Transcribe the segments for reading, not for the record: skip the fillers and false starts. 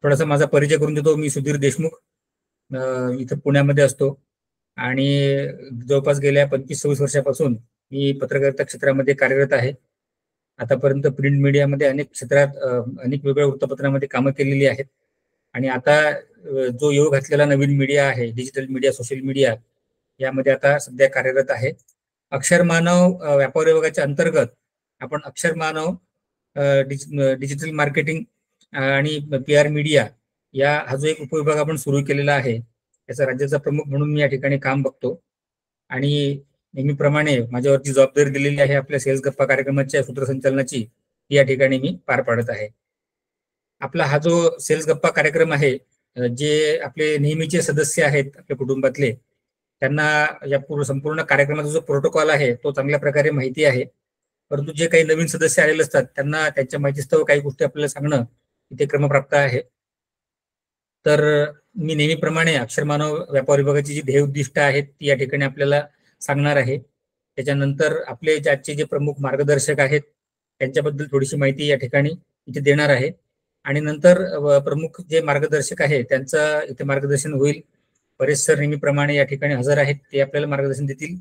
थोडासा माझा परिचय करून देतो. मी सुधीर देशमुख, इथं पुण्यामध्ये असतो आणि जवळपास गेल्या 25-26 वर्षापासून मी पत्रकारिता क्षेत्रामध्ये कार्यरत आहे. आतापर्यंत प्रिंट मीडियामध्ये अनेक क्षेत्रात अनेक वेगवेगळ्या वृत्तपत्रांमध्ये कामं केलेली आहेत आणि आता जो योग घातलेला नवीन मीडिया आहे, डिजिटल मीडिया, सोशल मीडिया, यामध्ये आता सध्या कार्यरत आहे. अक्षर मानव व्यापार विभागाच्या अंतर्गत आपण अक्षर मानव डिजिटल मार्केटिंग आणि PR मीडिया हा जो एक उपविभाग आपण सुरू केलेला आहे, त्याचा राज्याचा प्रमुख म्हणून मी या ठिकाणी काम बघतो आणि नेहमीप्रमाणे माझ्यावरती जबाबदारी दिलेली आहे आपल्या सेल्स गप्पा कार्यक्रमाच्या सूत्रसंचालनाची, या ठिकाणी मी पार पाडत आहे. आपला हा जो सेल्स गप्पा कार्यक्रम आहे, जे आपले नेहमीचे सदस्य आहेत आपल्या कुटुंबातले, त्यांना या संपूर्ण कार्यक्रमाचा जो प्रोटोकॉल आहे तो चांगल्या प्रकारे माहिती आहे. परंतु जे काही नवीन सदस्य आलेले असतात त्यांना त्यांच्या माहितीस्तव काही गोष्टी आपल्याला सांगणं इथे क्रमप्राप्त आहे. तर मी नेहमीप्रमाणे अक्षर मानव व्यापार विभागाची जी ध्येय उद्दिष्ट आहेत ती या ठिकाणी आपल्याला सांगणार आहे. त्याच्यानंतर आपले आजचे जे प्रमुख मार्गदर्शक आहेत त्यांच्याबद्दल थोडीशी माहिती या ठिकाणी इथे देणार आहे आणि नंतर प्रमुख जे मार्गदर्शक आहे त्यांचं इथे मार्गदर्शन होईल. परेश सर नेहमीप्रमाणे या ठिकाणी हजर आहेत, ते आपल्याला मार्गदर्शन देतील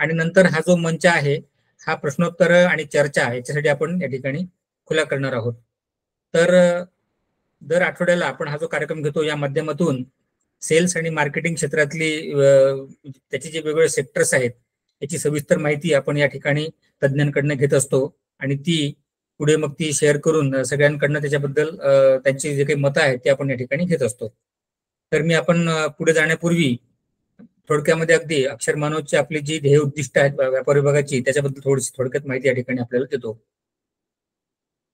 आणि नंतर हा जो मंच आहे हा प्रश्नोत्तर आणि चर्चा याच्यासाठी आपण या ठिकाणी खुला करणार आहोत. तर दर आठवड्याला आपण हा जो कार्यक्रम घेतो या माध्यमातून सेल्स आणि मार्केटिंग क्षेत्रातली त्याचे जे वेगवेगळे सेक्टर्स आहेत याची सविस्तर माहिती आपण या ठिकाणी तज्ज्ञांकडनं घेत असतो आणि ती पुढे मग ती शेअर करून सगळ्यांकडनं त्याच्याबद्दल त्यांची जे काही मतं आहेत ते आपण या ठिकाणी घेत असतो. तर मी आपण पुढे जाण्यापूर्वी थोडक्यामध्ये अगदी अक्षर मानवची आपली जी ध्येय उद्दिष्ट आहेत व्यापार विभागाची त्याच्याबद्दल थोडीशी थोडक्यात माहिती या ठिकाणी आपल्याला देतो.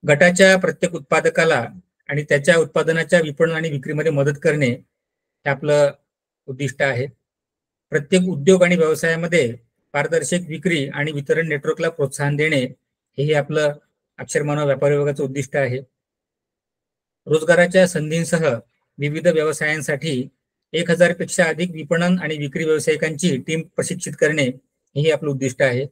गटाच्या प्रत्येक उत्पादकाला आणि त्याच्या उत्पादनाच्या विपणन आणि विक्रीमध्ये मदत करणे हे आपलं उद्दिष्ट आहे. प्रत्येक उद्योग आणि व्यवसायामध्ये पारदर्शक विक्री आणि वितरण नेटवर्कला प्रोत्साहन देणे हे आपलं अक्षर मानव व्यापार विभागाचं उद्दिष्ट आहे. रोजगाराच्या संधींसह विविध व्यवसायांसाठी 1000 पेक्षा अधिक विपणन आणि विक्री व्यावसायिकांची टीम प्रशिक्षित करणे हे आपलं उद्दिष्ट आहे.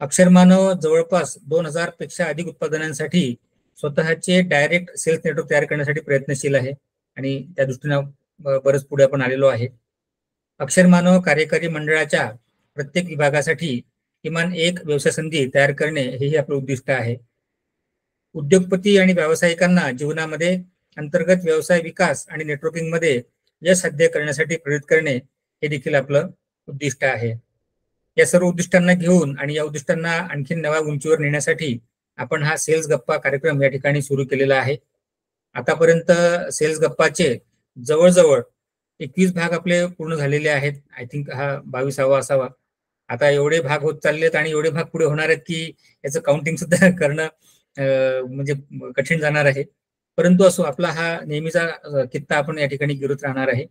अक्षर मानव जवळपास 2000 पेक्षा अधिक उत्पादनांसाठी स्वतःचे डायरेक्ट सेल्स नेटवर्क तयार करण्यासाठी प्रयत्नशील आहे आणि त्या दृष्टीनं बरंच पुढे आपण आलेलो आहे. अक्षर मानव कार्यकारी मंडळाच्या प्रत्येक विभागासाठी किमान एक व्यवसाय संधी तयार करणे हेही आपलं उद्दिष्ट आहे. उद्योगपती आणि व्यावसायिकांना जीवनामध्ये अंतर्गत व्यवसाय विकास आणि नेटवर्किंगमध्ये यश साध्य करण्यासाठी प्रेरित करणे हे देखील आपलं उद्दिष्ट आहे. या सर्व उद्दिष्टांना घेऊन आणि या उद्दिष्टांना आणखी नव्या उंचीवर नेण्यासाठी आपण हा सेल्स गप्पा कार्यक्रम या ठिकाणी सुरू केलेला आहे. आतापर्यंत सेल्स गप्पाचे जवळजवळ 21 भाग आपले पूर्ण झालेले आहेत. आय थिंक हा 22वा असावा. आता एवढे भाग होत चाललेत आणि एवढे भाग पुढे होणार आहेत की याचं काउंटिंग सुद्धा करणं म्हणजे कठीण जाणार आहे. परंतु असो, आपला हा नेहमीचा कित्ता आपण या ठिकाणी गिरत राहणार आहे.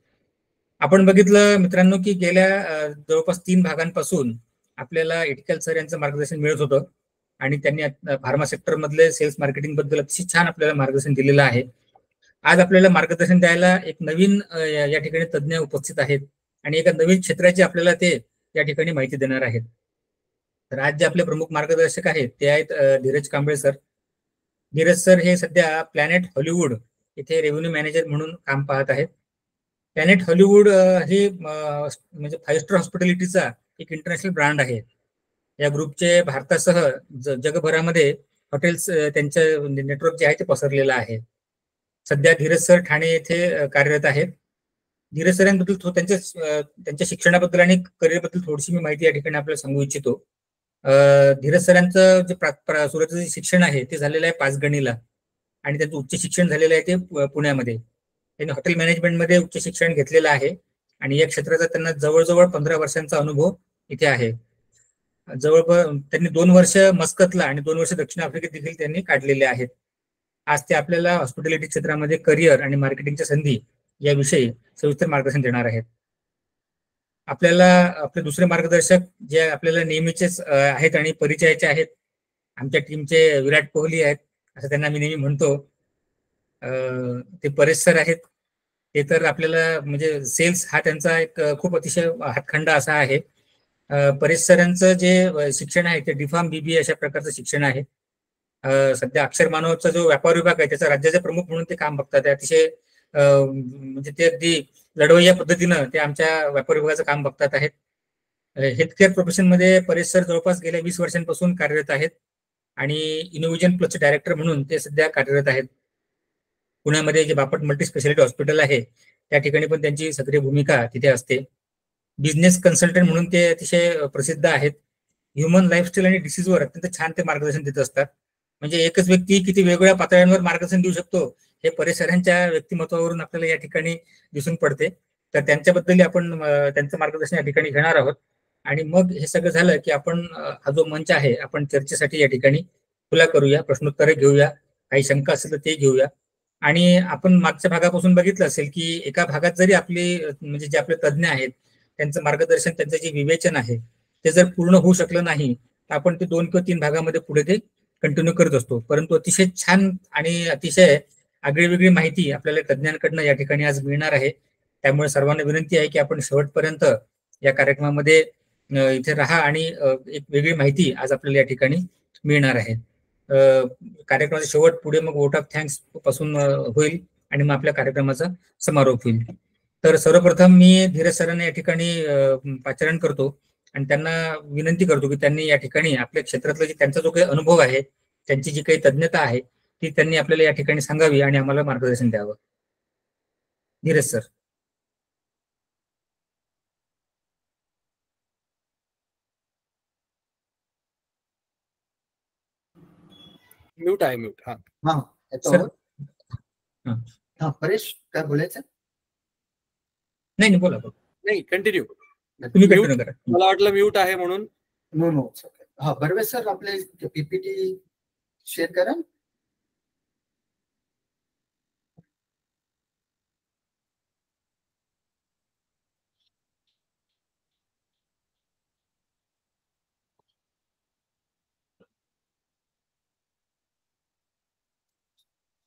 आपण बघितलं मित्रांनो की गेल्या जवळपास 3 भागांपासून आपल्याला इटकल सर यांचं मार्गदर्शन मिळत होतं आणि त्यांनी फार्मा सेक्टर मधले सेल्स मार्केटिंग बद्दल अतिशय छान आपल्याला मार्गदर्शन दिलेलं आहे. आज आपल्याला मार्गदर्शन द्यायला एक नवीन या ठिकाणी तज्ज्ञ उपस्थित आहेत आणि एका नवीन क्षेत्राची आपल्याला ते या ठिकाणी माहिती देणार आहेत. तर आज जे आपले प्रमुख मार्गदर्शक आहेत ते आहेत धीरज कांबळे सर. धीरज सर हे सध्या प्लॅनेट हॉलिवूड इथे रेव्हेन्यू मॅनेजर म्हणून काम पाहत आहेत. प्लॅनेट हॉलिवूड हे म्हणजे 5 स्टार हॉस्पिटॅलिटीचा एक इंटरनॅशनल ब्रँड आहे. या ग्रुपचे भारतासह जगभरामध्ये हॉटेल्स त्यांचं नेटवर्क जे आहे ते पसरलेलं आहे. सध्या धीरज सर ठाणे येथे कार्यरत आहेत. धीरज सर यांबद्दल त्यांच्या शिक्षणाबद्दल आणि करिअरबद्दल थोडीशी मी माहिती या ठिकाणी आपल्याला सांगू इच्छितो. धीरज सरांचं जे सुरुवातीचं जे शिक्षण आहे ते झालेलं आहे पाचगणीला आणि त्यांचं उच्च शिक्षण झालेलं आहे ते पुण्यामध्ये. त्यांनी हॉटेल मॅनेजमेंटमध्ये उच्च शिक्षण घेतलेलं आहे आणि या क्षेत्राचा त्यांना जवळजवळ 15 वर्षांचा अनुभव इथे आहे. जवळपास त्यांनी 2 वर्ष मस्कतला आणि 2 वर्ष दक्षिण आफ्रिकेत देखील त्यांनी काढलेले आहेत. आज ते आपल्याला हॉस्पिटॅलिटी क्षेत्रामध्ये करिअर आणि मार्केटिंगच्या संधी याविषयी सविस्तर मार्गदर्शन देणार आहेत. आपल्याला आपले दुसरे मार्गदर्शक जे आपल्याला नेहमीचेच आहेत आणि परिचयाचे आहेत, आमच्या टीमचे विराट कोहली आहेत असं त्यांना मी नेहमी म्हणतो. ते परेश सर आहेत. ते तर आपल्याला म्हणजे सेल्स हा त्यांचा एक खूप अतिशय हातखंडा असा आहे. परेश सरांचं जे शिक्षण आहे ते DPharm BBA अशा प्रकारचं शिक्षण आहे सध्या अक्षर मानवचा जो व्यापार विभाग आहे त्याचा राज्याचे प्रमुख म्हणून ते काम बघतात. ते अतिशय म्हणजे ते अगदी लढवय्या पद्धतीनं ते आमच्या व्यापार विभागाचं काम बघतात आहेत. हेल्थकेअर प्रोफेशनमध्ये परेश सर जवळपास गेल्या 20 वर्षांपासून कार्यरत आहेत आणि इनोव्हिजन प्लसचे डायरेक्टर म्हणून ते सध्या कार्यरत आहेत. पुण्यामध्ये जे बापट मल्टी स्पेशालिटी हॉस्पिटल आहे त्या ठिकाणी पण त्यांची सक्रिय भूमिका तिथे असते. बिझनेस कन्सल्टंट म्हणून ते अतिशय प्रसिद्ध आहेत. ह्युमन लाईफस्टाईल आणि डिसीजवर अत्यंत छान ते मार्गदर्शन देत असतात. म्हणजे एकच व्यक्ती किती वेगवेगळ्या पातळ्यांवर मार्गदर्शन देऊ शकतो हे परेश सरांच्या व्यक्तिमत्वावरून आपल्याला या ठिकाणी दिसून पडते. तर त्यांच्याबद्दल आपण त्यांचं मार्गदर्शन या ठिकाणी घेणार आहोत. आणि मग हे सगळं झालं की आपण हा जो मंच आहे आपण चर्चेसाठी या ठिकाणी खुला करूया, प्रश्नोत्तरे घेऊया, काही शंका असेल तर ते घेऊया. आणि आपण मागच्या भागापासून बघितलं असेल की एका भागात जरी आपली म्हणजे जे आपले तज्ज्ञ आहेत त्यांचं मार्गदर्शन, त्यांचं जे विवेचन आहे ते जर पूर्ण होऊ शकलं नाही तर आपण ते 2 किंवा 3 भागामध्ये पुढे ते कंटिन्यू करत असतो. परंतु अतिशय छान आणि अतिशय आगळीवेगळी माहिती आपल्याला तज्ज्ञांकडनं या ठिकाणी आज मिळणार आहे. त्यामुळे सर्वांना विनंती आहे की आपण शेवटपर्यंत या कार्यक्रमामध्ये इथे राहा आणि एक वेगळी माहिती आज आपल्याला या ठिकाणी मिळणार आहे. कार्यक्रमाचा शेवट पुढे मग वोट ऑफ थँक्स पासून होईल आणि मग आपल्या कार्यक्रमाचा समारोप होईल. तर सर्वप्रथम मी धीरज सरांना या ठिकाणी पाचारण करतो आणि त्यांना विनंती करतो की त्यांनी या ठिकाणी आपल्या क्षेत्रातला त्यांचा जो काही अनुभव आहे, त्यांची जी काही तज्ञता आहे ती त्यांनी आपल्याला या ठिकाणी सांगावी आणि आम्हाला मार्गदर्शन द्यावं. धीरज सर. म्यूट आहे, म्यूट. हा हा सर. हा परेश काय बोलायचं? नाही बोला. नाही, कंटिन्यू. तुम्ही कंटिन्यू करा. मला वाटलं म्यूट आहे म्हणून. नो. हा बरोबर सर, आपले पीपीटी शेअर करा.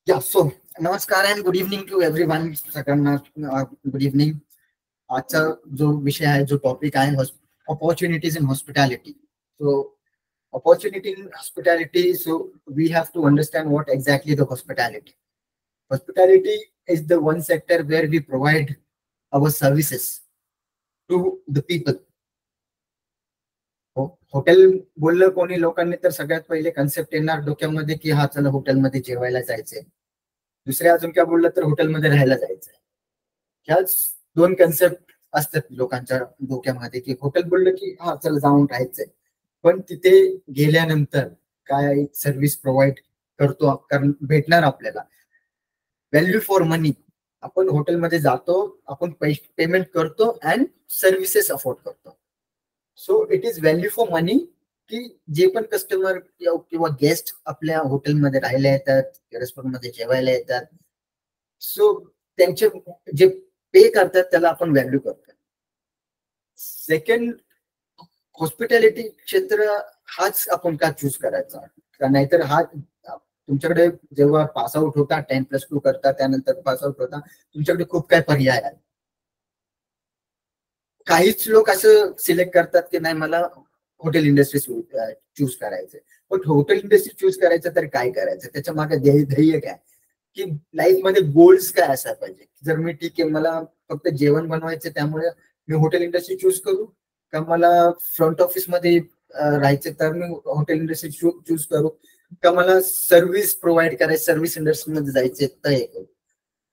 सो नमस्कार and good evening to everyone. सगळ्यांना गुड इव्हनिंग. आजचा जो विषय आहे, जो टॉपिक आहे, opportunities in hospitality. So opportunity in hospitality, so we have to understand what exactly the hospitality. Hospitality is the one sector where we provide our services to the people. Hotel बोललं कोणी लोकांनी तर सगळ्यात पहिले concept येणार डोक्यामध्ये की हा चला हॉटेलमध्ये जेवायला जायचंय. दुसरे अजून काय बोललं तर हॉटेलमध्ये राहायला जायचंय. ह्याच 2 कन्सेप्ट असतात लोकांच्या डोक्यामध्ये की हॉटेल बोललं की हा चला जाऊन राहायचंय. पण तिथे गेल्यानंतर काय सर्व्हिस प्रोव्हाइड करतो, कारण भेटणार आपल्याला व्हॅल्यू फॉर मनी. आपण हॉटेलमध्ये जातो, आपण पेमेंट करतो अँड सर्व्हिसेस अफोर्ड करतो. So it is value for money की जे पण कस्टमर किंवा गेस्ट आपल्या हॉटेलमध्ये राहायला येतात, रेस्टॉरंटमध्ये जेवायला येतात, सो त्यांचे जे पे करतात त्याला आपण व्हॅल्यू करतो. सेकंड, हॉस्पिटॅलिटी क्षेत्र हाच आपण का चूज करायचा? नाहीतर हा तुमच्याकडे जेव्हा पास आउट होता 10+2 करता, त्यानंतर पास आउट होता, तुमच्याकडे खूप काय पर्याय आहे. काहीच लोक असं सिलेक्ट करतात की नाही मला हॉटेल इंडस्ट्री चूज करायचंय. पण हॉटेल इंडस्ट्री चूज करायचं तर काय करायचं, त्याच्या मागे ध्येय काय, की लाईफ मध्ये गोल्स काय असायला पाहिजे. जर मी ठीक आहे मला फक्त जेवण बनवायचं त्यामुळे मी हॉटेल इंडस्ट्री चूज करू, का मला फ्रंट ऑफिस मध्ये राहायचं तर मी हॉटेल इंडस्ट्री चूज करू, का मला सर्व्हिस प्रोव्हाइड करायचं सर्व्हिस इंडस्ट्रीमध्ये जायचे तर हे करू,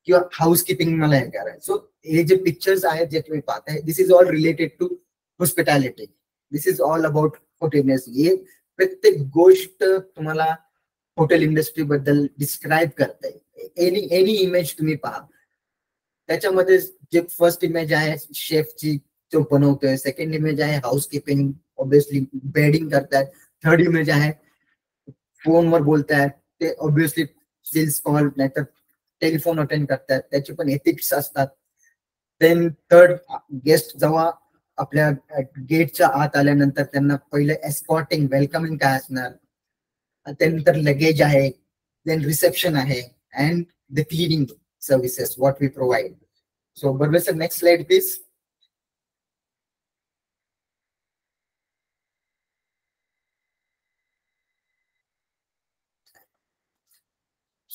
किंवा हाऊसकीपिंग मला हे करायचं. सो हे जे पिक्चर्स आहेत जे तुम्ही पाहताय, this is all related to hospitality. This is all about hotel industry. हे प्रत्येक गोष्ट तुम्हाला हॉटेल इंडस्ट्री बद्दल डिस्क्राईब करता येईल. एनी इमेज तुम्ही पहा, त्याच्यामध्ये जे फर्स्ट इमेज आहे शेफची जो बनवतोय, सेकंड इमेज आहे हाऊसकीपिंग, ऑब्विसली बेडिंग करतात, थर्ड इमेज आहे फोनवर बोलतायत ते ऑब्विसली सेल्स कॉल नाहीतर टेलिफोन अटेंड करतात, त्याचे पण एथिक्स असतात. देन थर्ड, गेस्ट जेव्हा आपल्या गेटच्या आत आल्यानंतर त्यांना पहिले एस्कॉर्टिंग वेलकमिंग काय असणार, त्यानंतर लगेज आहे, देन रिसेप्शन आहे and the cleaning services what we provide. So बरोबर sir, next slide please.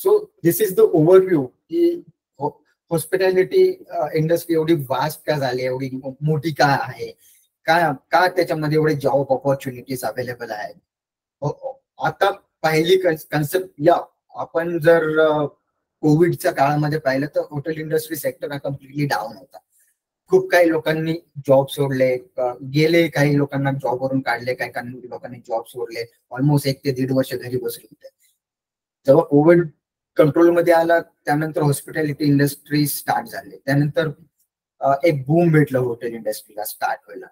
So this is the overview की हॉस्पिटॅलिटी इंडस्ट्री एवढी वास्ट का झाली, एवढी मोठी का आहे, का त्याच्यामध्ये एवढे जॉब ऑपॉर्च्युनिटीज अवेलेबल आहेत. आता पहिली कन्सेप्ट या आपण जर कोविडच्या काळामध्ये पाहिलं तर हॉटेल इंडस्ट्री सेक्टर हा कम्प्लिटली डाऊन होता. खूप काही लोकांनी जॉब सोडले, गेले, काही लोकांना जॉबवरून काढले, काही लोकांनी जॉब सोडले, ऑलमोस्ट 1 ते 1.5 वर्ष घरी बसले होते. जेव्हा कोविड कंट्रोलमध्ये आला त्यानंतर हॉस्पिटॅलिटी इंडस्ट्री स्टार्ट झाली, त्यानंतर एक बूम भेटलं हॉटेल इंडस्ट्रीला स्टार्ट व्हायला.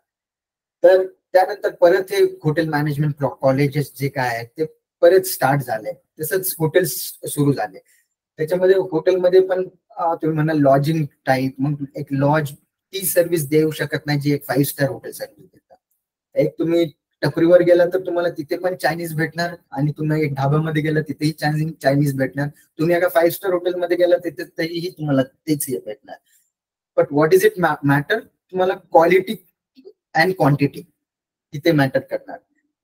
तर त्यानंतर परत हे हॉटेल मॅनेजमेंट कॉलेजेस जे काय आहेत ते परत स्टार्ट झाले, तसंच हॉटेल्स सुरू झाले. त्याच्यामध्ये हॉटेलमध्ये पण तुम्ही म्हणा लॉजिंग टाईप, मग एक लॉज ती सर्व्हिस देऊ शकत नाही जी एक 5 स्टार हॉटेल सर्व्हिस देतात. एक तुम्ही टपरीवर गेला तर तुम्हाला तिथे पण चायनीज भेटणार, आणि तुम्ही एक ढाब्यामध्ये गेला तिथेही चायनीज भेटणार. तुम्ही एका 5 स्टार हॉटेलमध्ये गेला तिथे तरीही तुम्हाला तेच भेटणार. But what is it matter, तुम्हाला क्वालिटी अँड क्वांटिटी तिथे मॅटर करणार.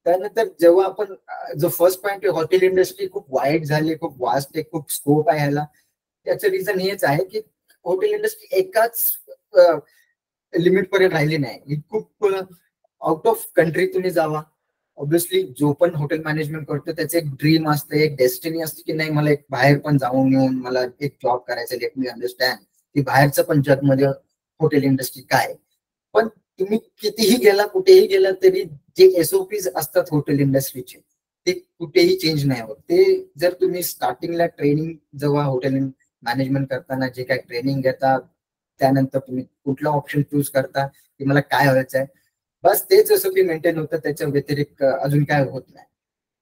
त्यानंतर जेव्हा आपण जो फर्स्ट पॉईंट आहे, हॉटेल इंडस्ट्री खूप वाईड झाली, खूप वास्ट आहे, खूप स्कोप आहे ह्याला. त्याचं रिझन हेच आहे की हॉटेल इंडस्ट्री एकाच लिमिट पर्यंत राहिली नाही. खूप आउट ऑफ कंट्री तुम्ही जावा, ऑब्विसली जो पण हॉटेल मॅनेजमेंट करतो त्याचं एक ड्रीम असते, एक डेस्टिनी असते की नाही मला एक बाहेर पण जाऊन येऊन मला एक जॉब करायचा. लेट मी अंडरस्टँड की बाहेरचं पण जगमध्ये हॉटेल इंडस्ट्री काय. पण तुम्ही कितीही गेला, कुठेही गेला तरी जे SOPs असतात हॉटेल इंडस्ट्रीचे ते कुठेही चेंज नाही होत. ते जर तुम्ही स्टार्टिंगला ट्रेनिंग जेव्हा हॉटेल मॅनेजमेंट करताना जे काय ट्रेनिंग घेता, त्यानंतर तुम्ही कुठला ऑप्शन चूज करता की मला काय व्हायचं आहे, बस तेच SOP मेंटेन होतं, त्याच्या व्यतिरिक्त अजून काय होत नाही.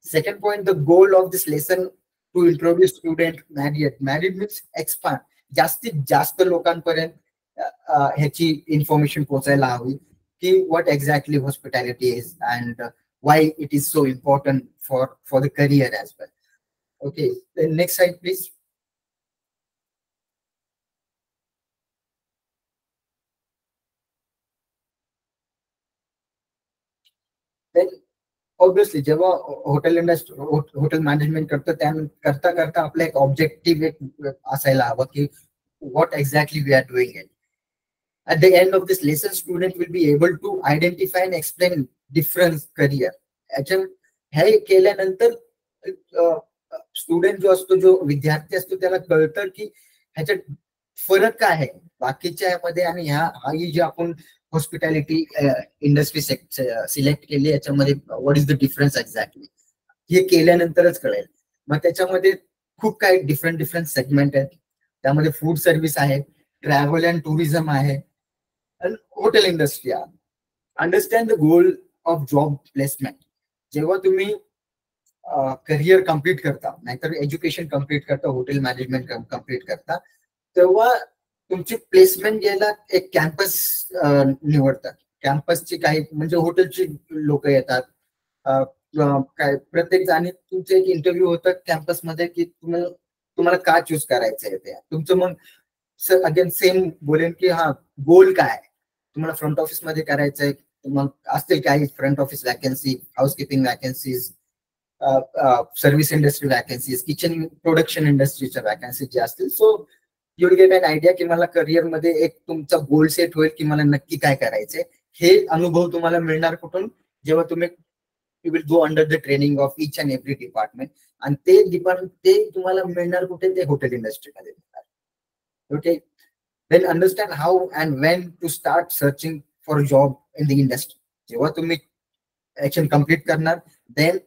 Second point, the goal of this lesson to introduce student married means expand, जास्तीत जास्त लोकांपर्यंत ह्याची इन्फॉर्मेशन पोहोचायला हवी की what exactly hospitality is and why it is so important for the career as well. Okay, next slide please. Then obviously जेव्हा hotel management करतो करता करता आपला एक ऑब्जेक्टिव्ह एक असायला हवं की what exactly we are doing it. At the end of this lesson, student will be able to identify and explain different career. हे केल्यानंतर स्टुडंट जो असतो, जो विद्यार्थी असतो, त्याला कळतं की ह्याच्यात फरक काय आहे बाकीच्या मध्ये आणि ही जी आपण हॉस्पिटॅलिटी इंडस्ट्री सिलेक्ट केली याच्यामध्ये what is the difference exactly, हे केल्यानंतरच कळेल. मग त्याच्यामध्ये खूप काही डिफरंट सेगमेंट आहेत. त्यामध्ये फूड सर्व्हिस आहे, ट्रॅव्हल अँड टुरिझम आहे, हॉटेल इंडस्ट्री आहे. Understand the goal of job placement. जेव्हा तुम्ही करिअर कम्प्लीट करता, नाहीतर एज्युकेशन कम्प्लीट करता, हॉटेल मॅनेजमेंट कम्प्लीट करता, तेव्हा तुमची प्लेसमेंट घ्यायला एक कॅम्पस निवडतात. कॅम्पसची काही म्हणजे हॉटेलची लोक येतात, काय प्रत्येक जण तुमचे एक इंटरव्ह्यू होतात कॅम्पसमध्ये की तुम्हाला का चूज करायचं आहे ते तुमचं. मग सर अगेन सेम बोलेन की हा गोल काय, तुम्हाला फ्रंट ऑफिस मध्ये करायचंय, मग असतील काही front office vacancy, housekeeping vacancies, service industry vacancies, kitchen production इंडस्ट्रीच्या वॅकन्सी जे असतील. So you will get an idea की मला करिअर मध्ये एक तुमचा गोल सेट होईल की मला नक्की काय करायचंय. हे अनुभव तुम्हाला मिळणार कुठून, जेव्हा तुम्ही you will go under the training of each and every department. आणि ते तुम्हाला मिळणार कुठे, ते हॉटेल इंडस्ट्रीमध्ये मिळणार. Okay, then understand how and when to start searching for a job in the industry. जेव्हा तुम्ही ऍक्शन कम्प्लीट करणार, then